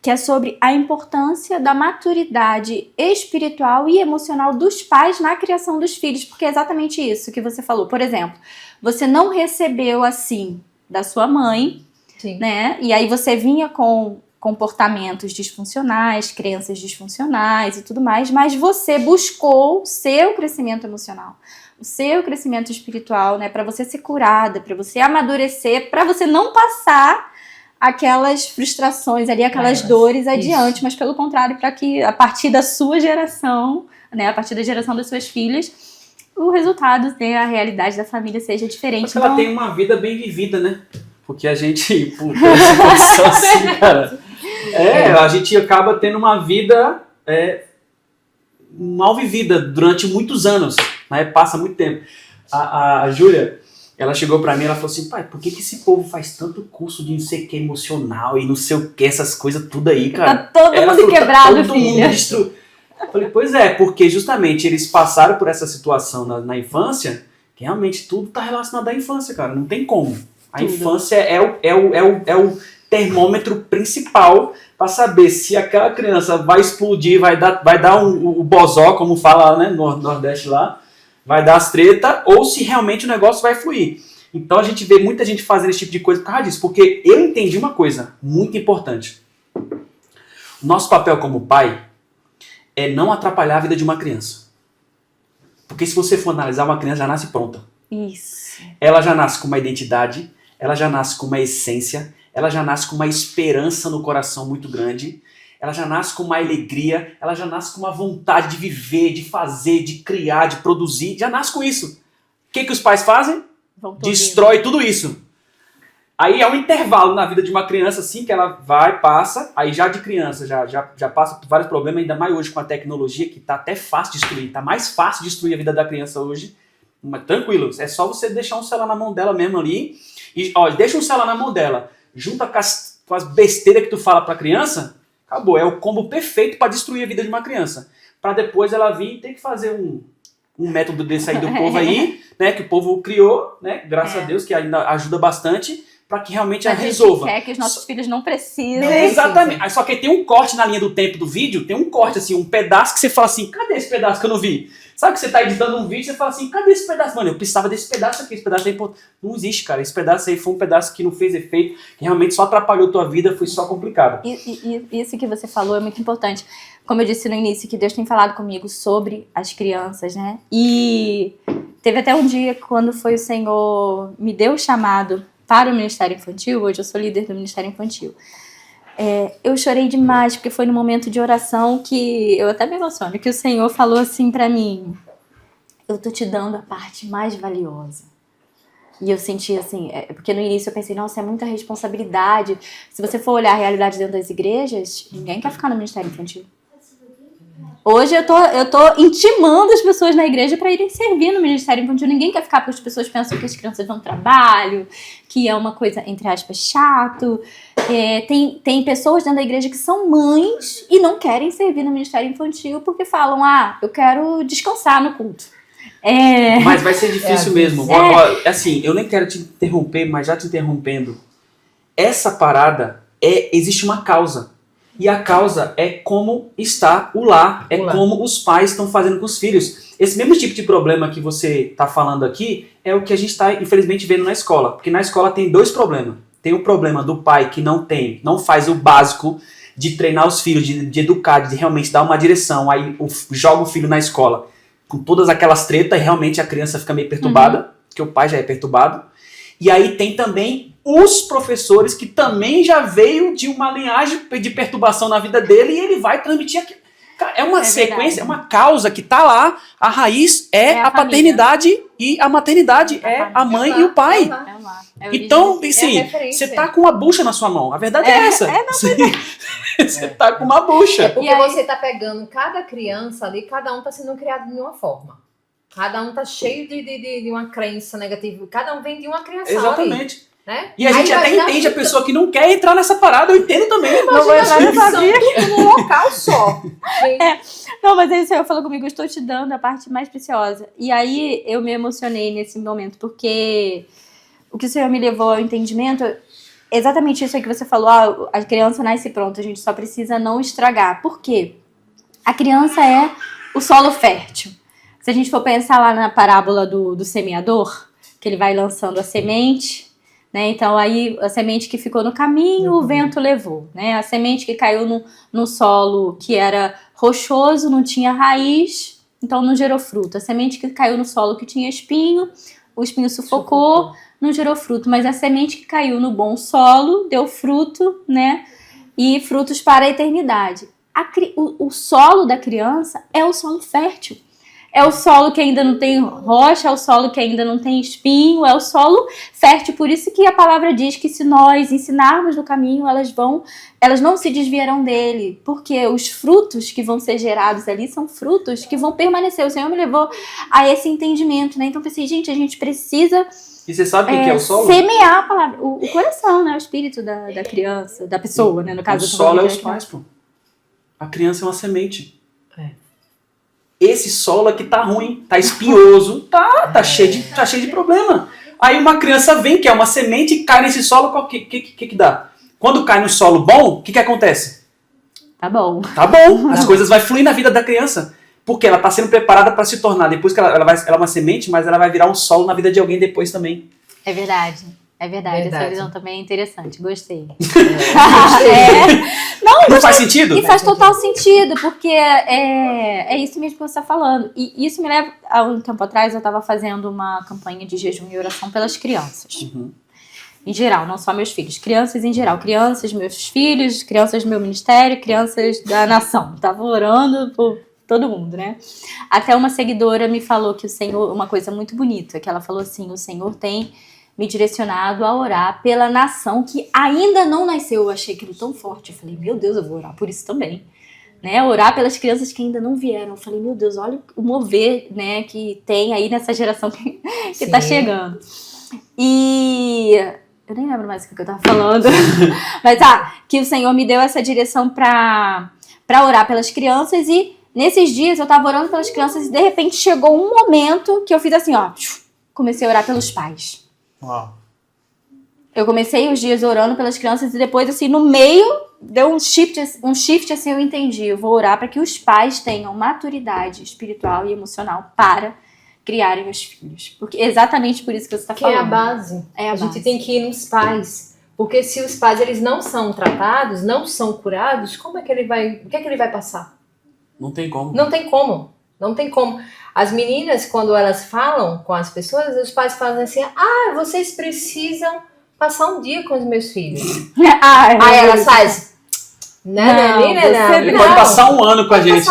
que é sobre a importância da maturidade espiritual e emocional dos pais na criação dos filhos, porque é exatamente isso que você falou. Por exemplo, você não recebeu assim da sua mãe, Sim. né? E aí você vinha com comportamentos disfuncionais, crenças disfuncionais e tudo mais, mas você buscou o seu crescimento emocional, o seu crescimento espiritual, né? Para você ser curada, para você amadurecer, para você não passar aquelas frustrações ali, aquelas dores adiante, mas pelo contrário, para que a partir da sua geração, né, a partir da geração das suas filhas, o resultado, né, a realidade da família seja diferente. Porque ela tem uma vida bem vivida, né? Porque a gente, por essa condição assim, cara, a gente acaba tendo uma vida mal vivida durante muitos anos, né? Passa muito tempo. A Júlia, ela chegou pra mim e ela falou assim, pai, por que esse povo faz tanto curso de não sei o que emocional e não sei o que, essas coisas tudo aí, cara? Tá todo mundo quebrado, todo filha. Mundo Eu falei, pois é, porque justamente eles passaram por essa situação na infância, que realmente tudo tá relacionado à infância, cara, não tem como. A Tudo. infância é o termômetro principal para saber se aquela criança vai explodir, vai dar o bozó, como fala, né, no Nordeste lá, vai dar as treta, ou se realmente o negócio vai fluir. Então a gente vê muita gente fazendo esse tipo de coisa por causa disso, porque eu entendi uma coisa muito importante. Nosso papel como pai é não atrapalhar a vida de uma criança. Porque se você for analisar, uma criança já nasce pronta. Isso. Ela já nasce com uma identidade, ela já nasce com uma essência, ela já nasce com uma esperança no coração muito grande, ela já nasce com uma alegria, ela já nasce com uma vontade de viver, de fazer, de criar, de produzir, já nasce com isso. O que os pais fazem? Destrói tudo isso. Aí é um intervalo na vida de uma criança assim, que ela vai, passa, aí já de criança, já passa por vários problemas, ainda mais hoje com a tecnologia, que tá até fácil de destruir, tá mais fácil de destruir a vida da criança hoje. Mas tranquilo, é só você deixar um celular na mão dela mesmo ali, e olha, deixa um celular na mão dela, junta com as besteiras que tu fala pra criança, acabou, é o combo perfeito para destruir a vida de uma criança. Para depois ela vir e ter que fazer um método desse aí do povo aí, né, que o povo criou, né, graças a Deus, que ainda ajuda bastante, para que realmente ela resolva. A gente quer que os nossos filhos não precisem. Exatamente. Aí, só que tem um corte na linha do tempo do vídeo, tem um corte assim, um pedaço que você fala assim, cadê esse pedaço que eu não vi? Sabe que você tá editando um vídeo e você fala assim, cadê esse pedaço? Mano, eu precisava desse pedaço aqui, esse pedaço aí, pô, não existe, cara. Esse pedaço aí foi um pedaço que não fez efeito, que realmente só atrapalhou tua vida, foi só complicado. E isso que você falou é muito importante. Como eu disse no início, que Deus tem falado comigo sobre as crianças, né? E teve até um dia quando foi o Senhor me deu o chamado para o Ministério Infantil, hoje eu sou líder do Ministério Infantil. Eu chorei demais, porque foi no momento de oração que eu até me emociono, que o Senhor falou assim pra mim, eu tô te dando a parte mais valiosa. E eu senti assim, porque no início eu pensei, nossa, é muita responsabilidade. Se você for olhar a realidade dentro das igrejas, ninguém quer ficar no Ministério Infantil. Hoje eu tô intimando as pessoas na igreja para irem servir no Ministério Infantil. Ninguém quer ficar, porque as pessoas pensam que as crianças dão trabalho, que é uma coisa, entre aspas, chato. Tem pessoas dentro da igreja que são mães e não querem servir no Ministério Infantil porque falam, eu quero descansar no culto. Mas vai ser difícil mesmo. Assim, eu nem quero te interromper, mas já te interrompendo. Essa parada, existe uma causa. E a causa é como está o lar, como os pais estão fazendo com os filhos. Esse mesmo tipo de problema que você está falando aqui é o que a gente está, infelizmente, vendo na escola. Porque na escola tem dois problemas. Tem o problema do pai que não faz o básico de treinar os filhos, de educar, de realmente dar uma direção. Aí joga o filho na escola com todas aquelas tretas e realmente a criança fica meio perturbada, porque o pai já é perturbado. E aí tem também os professores que também já veio de uma linhagem de perturbação na vida dele e ele vai transmitir aquilo. É uma sequência, verdade. é uma causa que tá lá, a raiz a paternidade e a maternidade a mãe e o pai. Então, assim, você tá com uma bucha na sua mão. A verdade é essa. Você tá com uma bucha. Porque você tá pegando cada criança ali, cada um tá sendo criado de uma forma. Cada um tá cheio de uma crença negativa. Cada um vem de uma criação. Exatamente. Ali, né? E a gente até entende a pessoa que não quer entrar nessa parada. Eu entendo também. Não vou entrar nessa vida. Num local só. Não, mas aí o Senhor falou comigo, eu estou te dando a parte mais preciosa. E aí eu me emocionei nesse momento, porque o que o Senhor me levou ao entendimento exatamente isso aí que você falou, a criança nasce pronta, a gente só precisa não estragar. Por quê? A criança é o solo fértil. Se a gente for pensar lá na parábola do semeador, que ele vai lançando a semente, né? Então aí a semente que ficou no caminho, o vento levou, né? A semente que caiu no solo que era rochoso, não tinha raiz, então não gerou fruto. A semente que caiu no solo que tinha espinho, o espinho sufocou, não gerou fruto. Mas a semente que caiu no bom solo deu fruto, né? E frutos para a eternidade. O solo da criança é o solo fértil. É o solo que ainda não tem rocha, é o solo que ainda não tem espinho, é o solo fértil. Por isso que a palavra diz que se nós ensinarmos no caminho, elas não se desviarão dele. Porque os frutos que vão ser gerados ali são frutos que vão permanecer. O Senhor me levou a esse entendimento, né? Então eu pensei, gente, a gente precisa... E você sabe o que é o solo? Semear a palavra, o coração, né? O espírito da criança, da pessoa, né? No caso, o solo é os pais, pô. A criança é uma semente. Esse solo aqui tá ruim, tá espinhoso, tá cheio de problema. Aí uma criança vem, que é uma semente, e cai nesse solo, o que dá? Quando cai no solo bom, o que acontece? Tá bom. Tá bom, as coisas vão fluir na vida da criança. Porque ela tá sendo preparada para se tornar, depois que ela é uma semente, mas ela vai virar um solo na vida de alguém depois também. É verdade. Essa visão também é interessante, gostei. Não faz sentido? E faz total sentido, porque é isso mesmo que você está falando. E isso me leva, há um tempo atrás, eu estava fazendo uma campanha de jejum e oração pelas crianças. Uhum. Em geral, não só meus filhos. Crianças em geral. Crianças, meus filhos, crianças do meu ministério, crianças da nação. Estava orando por todo mundo, né? Até uma seguidora me falou que o Senhor, uma coisa muito bonita, que ela falou assim, o Senhor tem me direcionado a orar pela nação que ainda não nasceu. Eu achei aquilo tão forte. Eu falei, meu Deus, eu vou orar por isso também. Né? Orar pelas crianças que ainda não vieram. Eu falei, meu Deus, olha o mover, né, que tem aí nessa geração que tá chegando. E eu nem lembro mais o que eu tava falando. Mas que o Senhor me deu essa direção pra orar pelas crianças. E nesses dias eu tava orando pelas crianças e de repente chegou um momento que eu fiz assim, comecei a orar pelos pais. Uau. Eu comecei os dias orando pelas crianças e depois, assim, no meio, deu um shift assim, eu entendi. Eu vou orar para que os pais tenham maturidade espiritual e emocional para criarem os filhos. Porque exatamente por isso que você está falando. Que é a base. A gente tem que ir nos pais. Porque se os pais eles não são tratados, não são curados, como é que ele vai... O que é que ele vai passar? Não tem como. Não tem como. Não tem como. As meninas, quando elas falam com as pessoas, os pais falam assim, vocês precisam passar um dia com os meus filhos. Aí elas fazem, não. Pode passar um ano com a gente.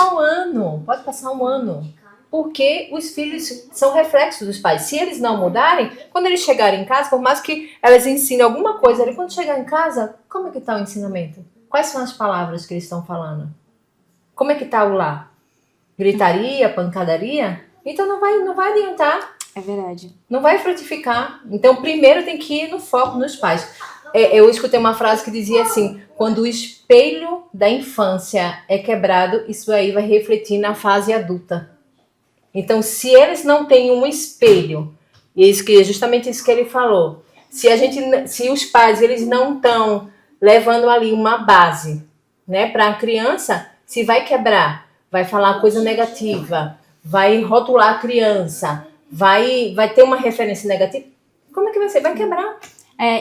Pode passar um ano. Porque os filhos são reflexos dos pais. Se eles não mudarem, quando eles chegarem em casa, por mais que elas ensinem alguma coisa, quando chegar em casa, como é que está o ensinamento? Quais são as palavras que eles estão falando? Como é que está o lar? Gritaria, pancadaria? Então não vai adiantar. É verdade. Não vai frutificar. Então primeiro tem que ir no foco nos pais. Eu escutei uma frase que dizia assim, quando o espelho da infância é quebrado, isso aí vai refletir na fase adulta. Então se eles não têm um espelho, e é justamente isso que ele falou, se os pais eles não estão levando ali uma base, né, para a criança, se vai quebrar, vai falar coisa negativa, vai rotular a criança, vai ter uma referência negativa, como é que vai ser? Vai quebrar.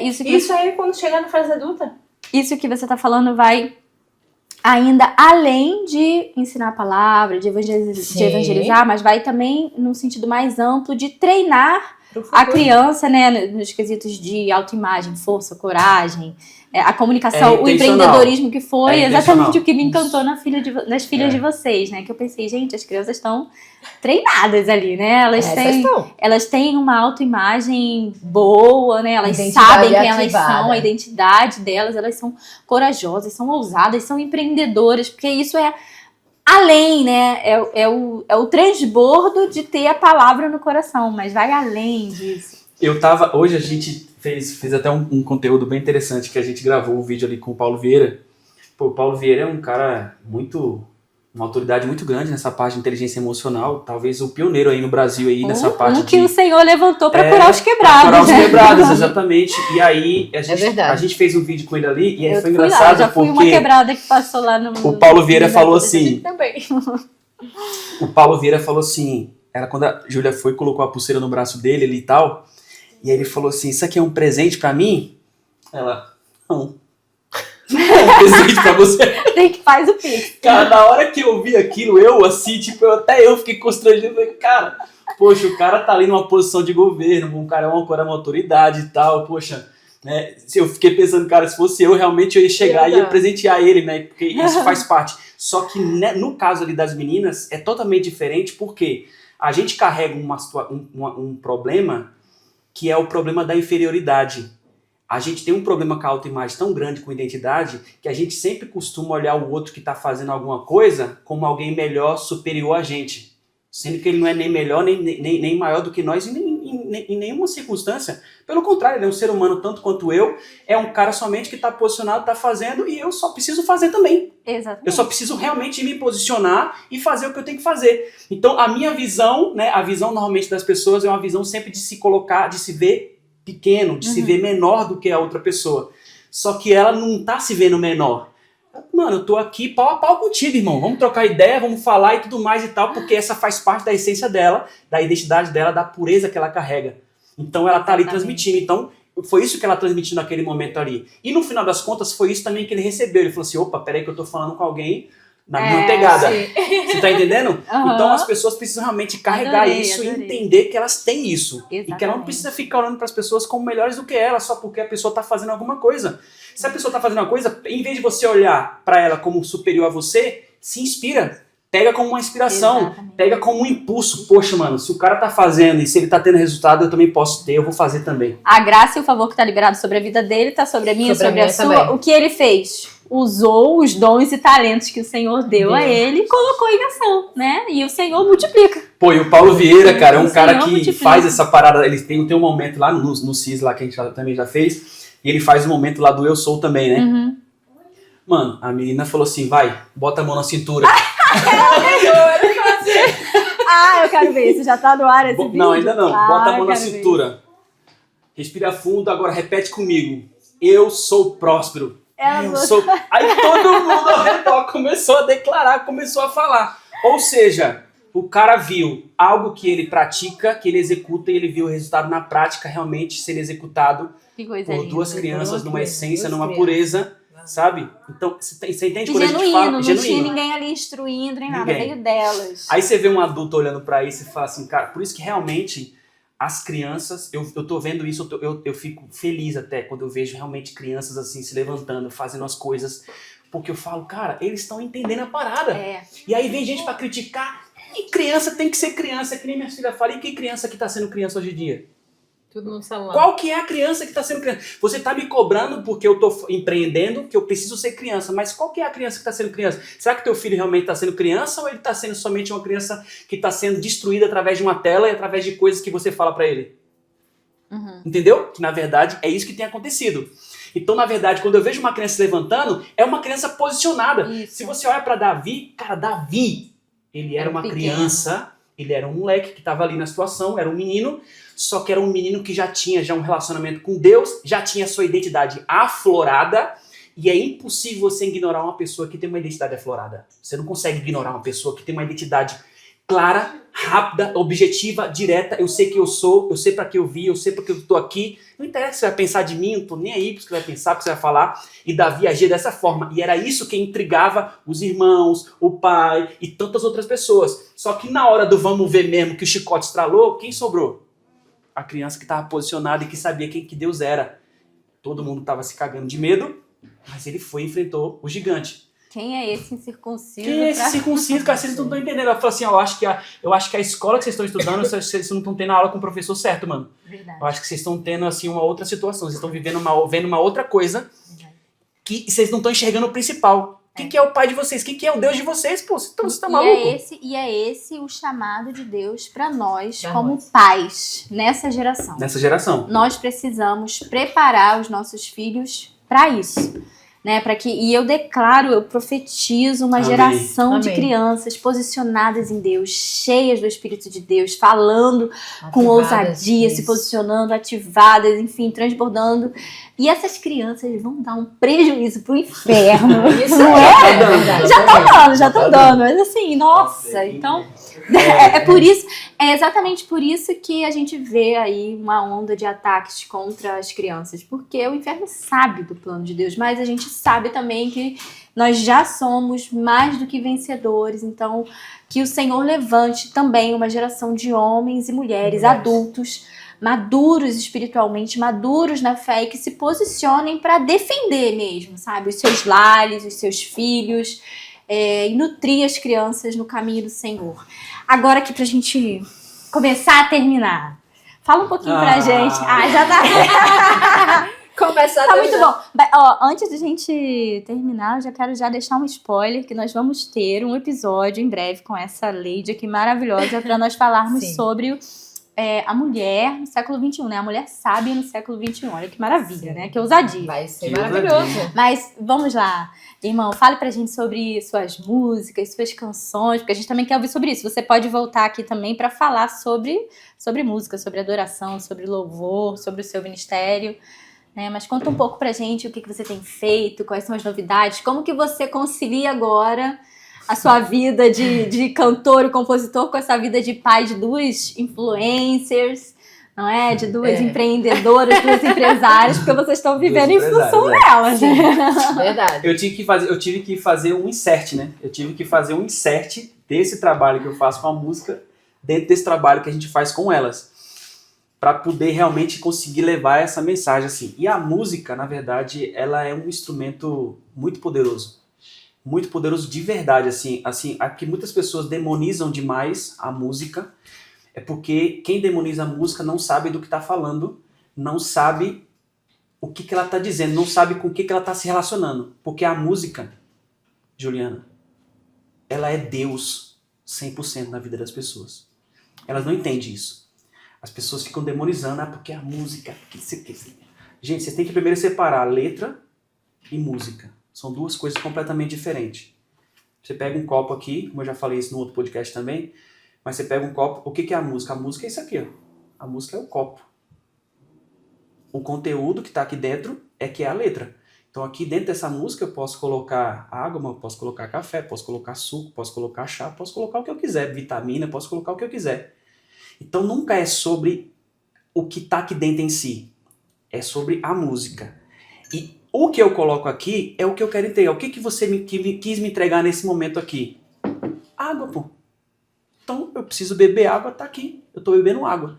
Isso aí quando chegar na fase adulta. Isso que você está falando vai ainda além de ensinar a palavra, de evangelizar, mas vai também num sentido mais amplo de treinar a criança, né, nos quesitos de autoimagem, força, coragem, a comunicação, o empreendedorismo, que foi exatamente o que me encantou nas filhas de vocês, né? Que eu pensei, gente, as crianças estão treinadas ali, né? Elas têm uma autoimagem boa, né? Elas sabem quem elas são, a identidade delas, elas são corajosas, são ousadas, são empreendedoras, porque isso é além, né? É o transbordo de ter a palavra no coração, mas vai além disso. Hoje a gente fez até um conteúdo bem interessante, que a gente gravou um vídeo ali com o Paulo Vieira. Pô, o Paulo Vieira é um cara muito uma autoridade muito grande nessa parte de inteligência emocional, talvez o pioneiro aí no Brasil aí nessa parte que de... o Senhor levantou para curar os quebrados. Pra curar os né? quebrados, exatamente. E aí verdade. a gente fez um vídeo com ele ali e aí Eu foi fui lá, engraçado já fui uma porque quebrada que passou lá no... o Paulo Vieira falou assim, Também. o Paulo Vieira falou assim, era quando a Júlia foi e colocou a pulseira no braço dele ali e tal, e aí ele falou assim, isso aqui é um presente pra mim? Ela, não. Não é um presente pra você. Tem que faz o pix. Cara, na hora que eu vi aquilo, eu assim, tipo, até eu fiquei constrangido, falei, cara, poxa, o cara tá ali numa posição de governo, um cara é uma autoridade e tal, poxa, né, eu fiquei pensando, cara, se fosse eu, realmente eu ia chegar e ia presentear ele, né, porque isso faz parte. Só que né, no caso ali das meninas, é totalmente diferente, porque a gente carrega um problema que é o problema da inferioridade. A gente tem um problema com a autoimagem tão grande com identidade que a gente sempre costuma olhar o outro que está fazendo alguma coisa como alguém melhor, superior a gente. Sendo que ele não é nem melhor, nem maior do que nós em nenhuma circunstância. Pelo contrário, ele é um ser humano tanto quanto eu, é um cara somente que está posicionado, está fazendo e eu só preciso fazer também. Exatamente. Eu só preciso realmente me posicionar e fazer o que eu tenho que fazer. Então a minha visão, né, a visão normalmente das pessoas é uma visão sempre de se colocar, de se ver pequeno, de se ver menor do que a outra pessoa. Só que ela não tá se vendo menor. Mano, eu tô aqui pau a pau contigo, irmão. Vamos trocar ideia, vamos falar e tudo mais e tal, porque essa faz parte da essência dela, da identidade dela, da pureza que ela carrega. Então ela tá ali transmitindo. Então foi isso que ela transmitiu naquele momento ali. E no final das contas foi isso também que ele recebeu. Ele falou assim, opa, peraí que eu tô falando com alguém na minha pegada. Você tá entendendo? Então as pessoas precisam realmente carregar isso e entender que elas têm isso. Exatamente. E que ela não precisa ficar olhando para as pessoas como melhores do que ela, só porque a pessoa tá fazendo alguma coisa. Se a pessoa tá fazendo uma coisa, em vez de você olhar para ela como superior a você, se inspira. Pega como uma inspiração, exatamente. Pega como um impulso. Poxa, mano, se o cara tá fazendo e se ele tá tendo resultado, eu também posso ter, eu vou fazer também. A graça e o favor que tá liberado sobre a vida dele, tá sobre a minha, sobre a sua. Também. O que ele fez? Usou os dons e talentos que o Senhor deu a ele e colocou em ação, né? E o Senhor multiplica. Pô, e o Paulo Vieira, cara, é um cara que multiplica. Faz essa parada, ele tem um momento lá no CIS, lá que a gente também já fez, e ele faz um momento lá do Eu Sou também, né? Uhum. Mano, a menina falou assim, vai, bota a mão na cintura. Eu quero ver, você já tá no ar esse vídeo? Não, ainda não, bota a mão na cintura. Ver. Respira fundo, agora repete comigo. Eu sou próspero. Eu sou... Aí todo mundo ao redor começou a declarar, começou a falar. Ou seja, o cara viu algo que ele pratica, que ele executa, e ele viu o resultado na prática realmente ser executado por duas crianças, numa essência, numa pureza, sabe? Então, você entende quando a gente fala? Não tinha ninguém ali instruindo, nem nada, veio delas. Aí você vê um adulto olhando pra isso e fala assim, cara, por isso que realmente... As crianças, eu tô vendo isso, eu fico feliz até quando eu vejo realmente crianças assim se levantando, fazendo as coisas, porque eu falo, cara, eles estão entendendo a parada. E aí vem gente pra criticar, e criança tem que ser criança, que nem minha filha fala, e que criança que tá sendo criança hoje em dia? Tudo no celular. Qual que é a criança que tá sendo criança? Você tá me cobrando porque eu tô empreendendo, que eu preciso ser criança, mas qual que é a criança que tá sendo criança? Será que teu filho realmente tá sendo criança ou ele tá sendo somente uma criança que tá sendo destruída através de uma tela e através de coisas que você fala pra ele? Entendeu? Que na verdade é isso que tem acontecido. Então, na verdade, quando eu vejo uma criança se levantando, é uma criança posicionada. Isso. Se você olha pra Davi, cara, Davi, ele era uma criança, ele era um moleque que tava ali na situação, era um menino, só que era um menino que já tinha um relacionamento com Deus, já tinha sua identidade aflorada, e é impossível você ignorar uma pessoa que tem uma identidade aflorada. Você não consegue ignorar uma pessoa que tem uma identidade clara, rápida, objetiva, direta. Eu sei quem eu sou, eu sei pra que eu vi, eu sei pra que eu tô aqui. Não interessa o que você vai pensar de mim, não tô nem aí pro que você vai pensar, pro que você vai falar. E Davi agia dessa forma. E era isso que intrigava os irmãos, o pai e tantas outras pessoas. Só que na hora do vamos ver mesmo que o chicote estralou, quem sobrou? A criança que estava posicionada e que sabia quem que Deus era. Todo mundo estava se cagando de medo, mas ele foi e enfrentou o gigante. Quem é esse incircunciso? Quem é esse circunciso? Cara, vocês não estão entendendo. Ela falou assim, eu acho que a escola que vocês estão estudando, vocês não estão tendo aula com o professor certo, mano. Verdade. Eu acho que vocês estão tendo assim, uma outra situação. Vocês estão vendo uma outra coisa que vocês não estão enxergando o principal. Quem que é o pai de vocês? Quem que é o Deus de vocês? Pô, você tá maluco? E é esse o chamado de Deus para nós, como pais, nessa geração. Nessa geração. Nós precisamos preparar os nossos filhos para isso. né? E eu declaro, eu profetizo uma Amém. geração de Amém. crianças posicionadas em Deus, cheias do Espírito de Deus, falando com ousadia, se posicionando, ativadas, enfim, transbordando. E essas crianças vão dar um prejuízo pro inferno. Isso não é é? verdade. Já estão dando. Mas assim, nossa, então... É exatamente por isso que a gente vê aí uma onda de ataques contra as crianças, porque o inferno sabe do plano de Deus, mas a gente sabe também que nós já somos mais do que vencedores, então que o Senhor levante também uma geração de homens e mulheres adultos, maduros espiritualmente, maduros na fé e que se posicionem para defender mesmo, sabe, os seus lares, os seus filhos, e nutrir as crianças no caminho do Senhor. Agora aqui pra gente começar a terminar. Fala um pouquinho pra gente. Já tá. Começar Tá muito bom. Antes de a gente terminar, eu já quero deixar um spoiler que nós vamos ter um episódio em breve com essa lady aqui maravilhosa para nós falarmos sobre a mulher no século XXI, né? A mulher sábia no século XXI. Olha que maravilha, né? Que ousadia. Vai ser maravilhoso. Mas vamos lá. Irmão, fale pra gente sobre suas músicas, suas canções, porque a gente também quer ouvir sobre isso. Você pode voltar aqui também para falar sobre música, sobre adoração, sobre louvor, sobre o seu ministério, né? Mas conta um pouco pra gente o que você tem feito, quais são as novidades, como que você concilia agora a sua vida de cantor e compositor com essa vida de pai de duas influencers, não é? De duas empreendedoras, duas empresárias, porque vocês estão vivendo em função delas. Sim, verdade. Eu tive que fazer um insert, né? Eu tive que fazer um insert desse trabalho que eu faço com a música dentro desse trabalho que a gente faz com elas, para poder realmente conseguir levar essa mensagem assim. E a música, na verdade, ela é um instrumento muito poderoso de verdade, assim, aqui muitas pessoas demonizam demais a música. É porque quem demoniza a música não sabe do que está falando, não sabe o que ela está dizendo, não sabe com o que ela está se relacionando. Porque a música, Juliana, ela é Deus 100% na vida das pessoas. Elas não entendem isso. As pessoas ficam demonizando, porque a música... Gente, vocês têm que primeiro separar letra e música. São duas coisas completamente diferentes. Você pega um copo aqui, como eu já falei isso no outro podcast também, mas você pega um copo, o que é a música? A música é isso aqui, ó. A música é o copo. O conteúdo que está aqui dentro é que é a letra. Então aqui dentro dessa música eu posso colocar água, eu posso colocar café, posso colocar suco, posso colocar chá, posso colocar o que eu quiser, vitamina, posso colocar o que eu quiser. Então nunca é sobre o que está aqui dentro em si. É sobre a música. E o que eu coloco aqui é o que eu quero entregar. O que você quis me entregar nesse momento aqui? Água, pô. Então, eu preciso beber água, tá aqui. Eu estou bebendo água.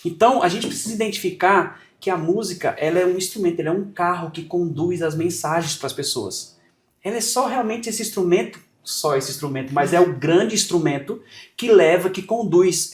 Então, a gente precisa identificar que a música, ela é um instrumento, ela é um carro que conduz as mensagens para as pessoas. Ela é só realmente esse instrumento, mas é o grande instrumento que leva, que conduz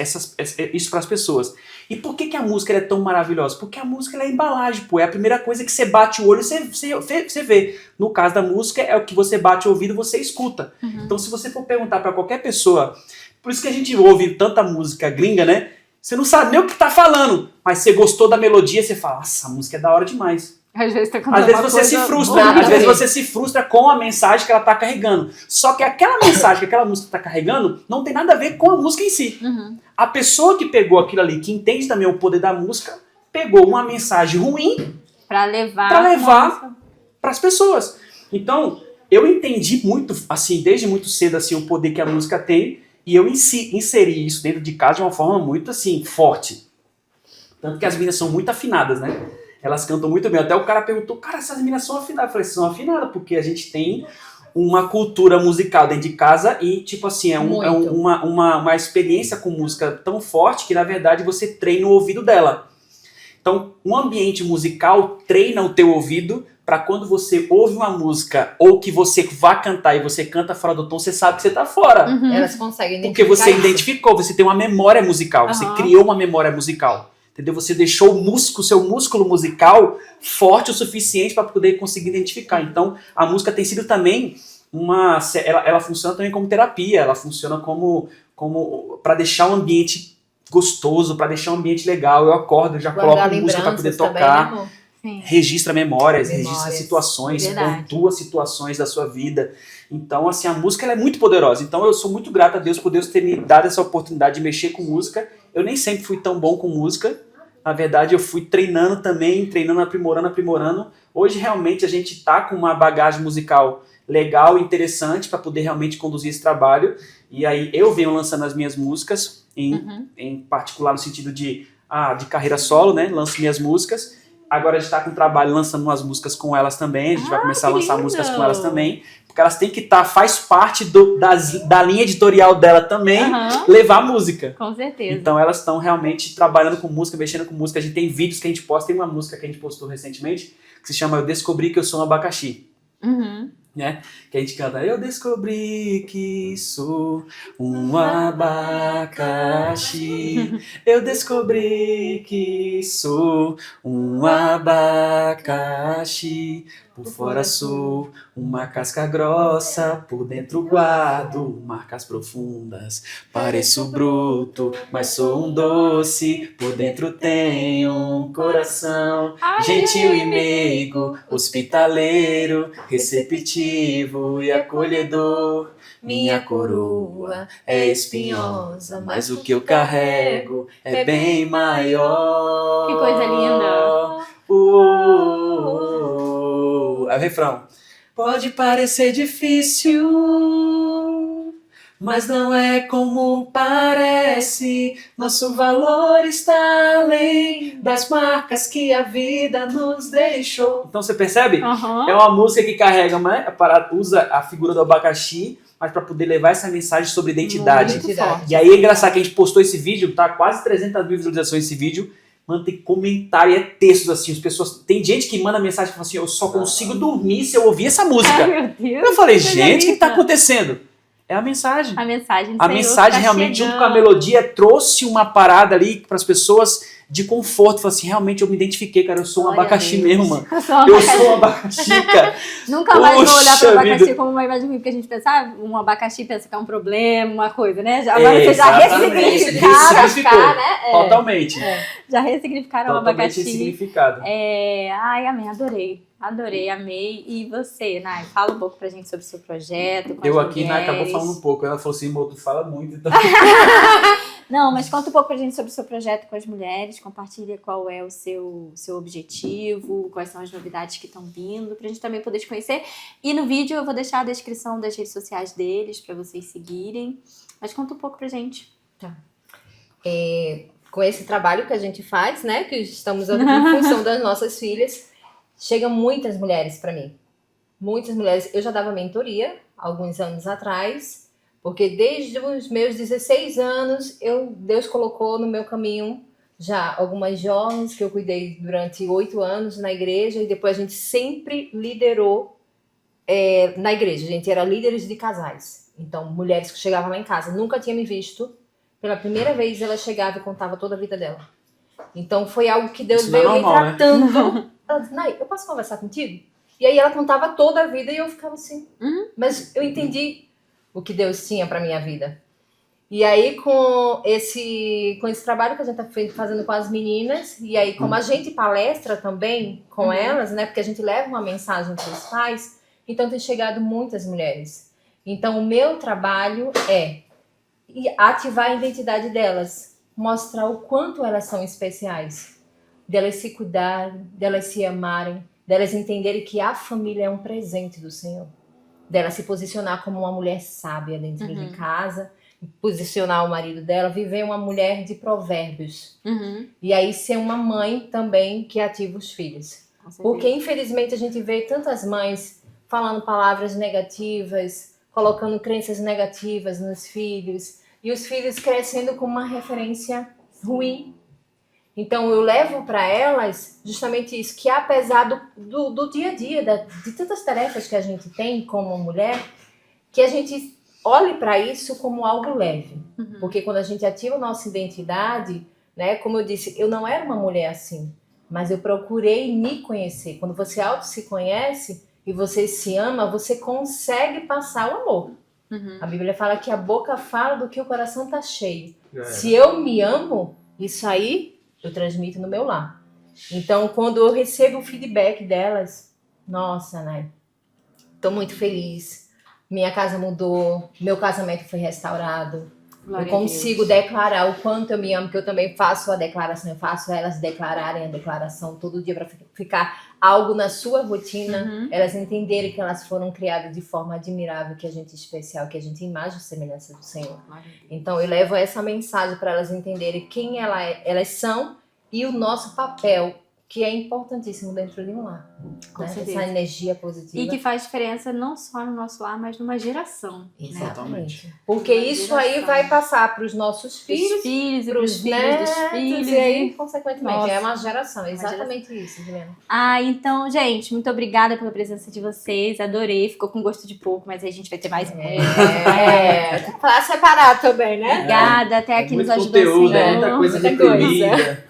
isso para as pessoas. E por que a música é tão maravilhosa? Porque a música ela é embalagem, pô. É a primeira coisa que você bate o olho e você vê. No caso da música, é o que você bate o ouvido e você escuta. Uhum. Então, se você for perguntar para qualquer pessoa... Por isso que a gente ouve tanta música gringa, né? Você não sabe nem o que tá falando, mas você gostou da melodia, você fala, nossa, a música é da hora demais. Às vezes você se frustra, às vezes você se frustra com a mensagem que ela tá carregando. Só que aquela mensagem que aquela música tá carregando não tem nada a ver com a música em si. Uhum. A pessoa que pegou aquilo ali, que entende também o poder da música, pegou uma mensagem ruim para levar para as pessoas. Então, eu entendi muito, assim, desde muito cedo, assim, o poder que a música tem. E eu inseri isso dentro de casa de uma forma muito, assim, forte. Tanto que as meninas são muito afinadas, né? Elas cantam muito bem. Até o cara perguntou, cara, essas meninas são afinadas. Eu falei, são afinadas, porque a gente tem uma cultura musical dentro de casa e, tipo assim, uma experiência com música tão forte que, na verdade, você treina o ouvido dela. Então, um ambiente musical treina o teu ouvido para quando você ouve uma música ou que você vá cantar e você canta fora do tom, você sabe que você tá fora. Uhum. Elas conseguem identificar. Porque você identificou, você tem uma memória musical, você criou uma memória musical. Entendeu? Você deixou o seu músculo musical forte o suficiente para poder conseguir identificar. Então, a música tem sido também ela funciona também como terapia, ela funciona como para deixar o ambiente gostoso, para deixar o ambiente legal. Eu acordo, eu já coloco música para poder tocar. Também, né, Sim. registra memórias, registra situações, Verdade. pontua situações da sua vida. Então, assim, a música ela é muito poderosa. Então, eu sou muito grato a Deus por Deus ter me dado essa oportunidade de mexer com música. Eu nem sempre fui tão bom com música. Na verdade, eu fui treinando também, aprimorando. Hoje, realmente, a gente está com uma bagagem musical legal e interessante para poder realmente conduzir esse trabalho. E aí, eu venho lançando as minhas músicas, em particular no sentido de carreira solo, né? Lanço minhas músicas. Agora a gente está com um trabalho lançando umas músicas com elas também. A gente vai começar a lançar músicas com elas também. Porque elas têm que estar, faz parte da linha editorial dela também, levar música. Com certeza. Então elas estão realmente trabalhando com música, mexendo com música. A gente tem vídeos que a gente posta. Tem uma música que a gente postou recentemente que se chama Eu Descobri Que Eu Sou um Abacaxi. Né? Que a gente canta: eu descobri que sou um abacaxi, eu descobri que sou um abacaxi, por fora sou uma casca grossa, por dentro guardo marcas profundas, pareço bruto, mas sou um doce, por dentro tenho um coração gentil e meigo, hospitaleiro, receptivo e acolhedor. Minha coroa é espinhosa, mas o que eu carrego é bem maior. Que coisa linda. É o refrão. Pode parecer difícil, mas não é como parece. Nosso valor está além das marcas que a vida nos deixou. Então você percebe? É uma música que carrega, né? Usa a figura do abacaxi, mas para poder levar essa mensagem sobre identidade. E aí é engraçado que a gente postou esse vídeo, tá? Quase 300 mil visualizações esse vídeo. Mano, tem comentário, é textos assim, as pessoas... Tem gente que manda mensagem e fala assim: eu só consigo dormir se eu ouvir essa música. Ai, meu Deus. Eu falei: gente, o que tá acontecendo? É a mensagem. A mensagem do A Senhor mensagem tá realmente, chegando. junto com a melodia, trouxe uma parada ali para as pessoas de conforto. Falei assim: realmente eu me identifiquei, cara. Eu sou um Glória abacaxi a Deus. mesmo, mano. Eu sou um Eu abacaxi. sou um abacaxi, cara. Nunca mais vou olhar para o Poxa abacaxi vida. como uma imagem ruim, porque a gente pensa, um abacaxi pensa que é um problema, uma coisa, né? Agora vocês já Exatamente. ressignificaram, Ressignificou. né? Totalmente. Já ressignificaram o Totalmente abacaxi. ressignificado. Ai, amém, adorei, amei. E você, Nai, fala um pouco pra gente sobre o seu projeto, com Eu as aqui, né, mulheres. acabou falando um pouco. Ela falou assim: tu fala muito. Então... Não, mas conta um pouco pra gente sobre o seu projeto com as mulheres, compartilha qual é o seu objetivo, quais são as novidades que estão vindo, pra gente também poder te conhecer. E no vídeo eu vou deixar a descrição das redes sociais deles pra vocês seguirem. Mas conta um pouco pra gente. Com esse trabalho que a gente faz, né, que estamos em função das nossas filhas, chegam muitas mulheres para mim. Muitas mulheres. Eu já dava mentoria alguns anos atrás, porque desde os meus 16 anos, Deus colocou no meu caminho já algumas jovens que eu cuidei durante 8 anos na igreja, e depois a gente sempre liderou na igreja. A gente era líderes de casais. Então, mulheres que chegavam lá em casa, nunca tinham me visto. Pela primeira vez, ela chegava e contava toda a vida dela. Então, foi algo que Deus Isso não é veio normal, me tratando. Ela disse: Nai, eu posso conversar contigo? E aí ela contava toda a vida e eu ficava assim. Mas eu entendi o que Deus tinha para minha vida. E aí, com esse trabalho que a gente está fazendo com as meninas, e aí como a gente palestra também com elas, né? Porque a gente leva uma mensagem para os pais, então tem chegado muitas mulheres. Então, o meu trabalho é ativar a identidade delas, mostrar o quanto elas são especiais, delas se cuidarem, delas se amarem, delas entenderem que a família é um presente do Senhor, delas se posicionar como uma mulher sábia dentro de casa, posicionar o marido dela, viver uma mulher de provérbios, e aí ser uma mãe também que ativa os filhos. Porque infelizmente a gente vê tantas mães falando palavras negativas, colocando crenças negativas nos filhos, e os filhos crescendo com uma referência ruim. Então eu levo para elas justamente isso, que apesar do dia a dia, de tantas tarefas que a gente tem como mulher, que a gente olhe para isso como algo leve. Porque quando a gente ativa a nossa identidade, né, como eu disse, eu não era uma mulher assim, mas eu procurei me conhecer. Quando você se conhece e você se ama, você consegue passar o amor. A Bíblia fala que a boca fala do que o coração está cheio. Se eu me amo, isso aí eu transmito no meu lar. Então, quando eu recebo o feedback delas, nossa, né? Tô muito feliz. Minha casa mudou, meu casamento foi restaurado. Glória Eu consigo declarar o quanto eu me amo, que eu também faço a declaração, eu faço elas declararem a declaração todo dia para ficar algo na sua rotina, elas entenderem que elas foram criadas de forma admirável, que a gente é especial, que a gente imagem e semelhança do Senhor. Então eu levo essa mensagem para elas entenderem quem elas são e o nosso papel, que é importantíssimo dentro de um lar. Com Né? certeza. Essa energia positiva. E que faz diferença não só no nosso lar, mas numa geração. Exatamente. Porque Uma isso aí geração. vai passar para os nossos filhos, Os filhos e para pros os filhos netos, dos filhos. e aí, consequentemente, Nossa. é uma geração. Exatamente isso, Juliana. Então, gente, muito obrigada pela presença de vocês. Adorei. Ficou com gosto de pouco, mas aí a gente vai ter mais muito. Tem que falar separado também, né? Obrigada, até aqui nos muito ajudou o conteúdo, Senhor. muita coisa Muita coisa. reprimida.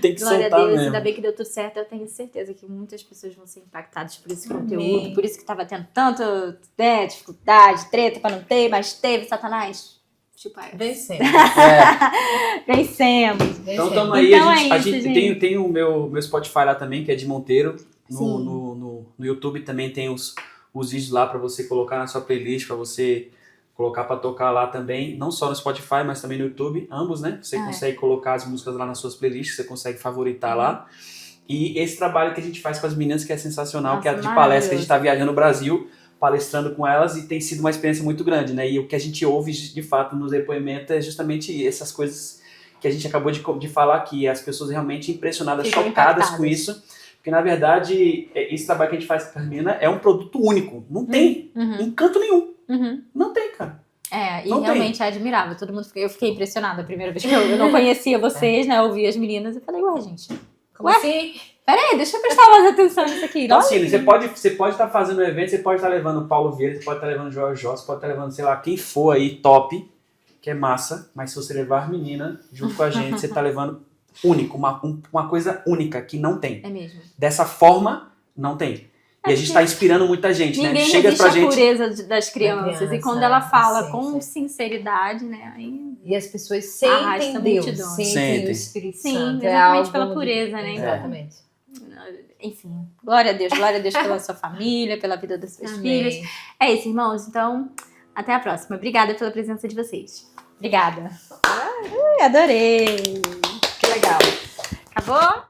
Tem que Glória a soltar Deus, mesmo. ainda bem que deu tudo certo. Eu tenho certeza que muitas pessoas vão ser impactadas por esse Amém. conteúdo. Por isso que tava tendo tanto, né, dificuldade, treta pra não ter, mas teve, Satanás. Tipo, Vencendo. vencemos. Então tamo aí, Então a é gente isso, tem o meu Spotify lá também, que é de Monteiro. Sim. No YouTube também tem os vídeos lá para você colocar na sua playlist, para você colocar para tocar lá também, não só no Spotify, mas também no YouTube, ambos, né? Você consegue colocar as músicas lá nas suas playlists, você consegue favoritar lá. E esse trabalho que a gente faz com as meninas, que é sensacional, Nossa, que é de palestra, maravilhoso. que a gente tá viajando no Brasil, palestrando com elas, e tem sido uma experiência muito grande, né? E o que a gente ouve, de fato, nos depoimentos é justamente essas coisas que a gente acabou de falar aqui, as pessoas realmente impressionadas, Ficam chocadas impactadas. com isso, porque, na verdade, esse trabalho que a gente faz com as meninas é um produto único, não tem encanto nenhum, não tem, cara. E Não realmente é admirável. Todo mundo eu fiquei impressionada a primeira vez que eu não conhecia vocês, né? Eu ouvi as meninas e falei, ué, gente, Como assim? peraí, deixa eu prestar mais atenção nisso aqui. Então, Olha. assim, você pode estar fazendo um evento, você pode estar levando o Paulo Vieira, você pode estar levando o Joel Jó, você pode estar levando, sei lá, quem for aí, top, que é massa, mas se você levar a menina junto com a gente, você está levando único, uma coisa única, que não tem. É mesmo. Dessa forma, não tem. E a gente está inspirando muita gente, né? Ninguém Chega resiste pra à gente... pureza das crianças. E quando ela fala sim, com sim. sinceridade, né? Aí... E as pessoas Arrasta sentem a Deus, multidão. sentem Sentem. o Espírito Sim, Santo. exatamente algo pela de- pureza, né? Exatamente. Enfim, glória a Deus pela sua família, pela vida das suas Amém. filhas. É isso, irmãos. Então, até a próxima. Obrigada pela presença de vocês. Obrigada. Adorei. Que legal. Acabou?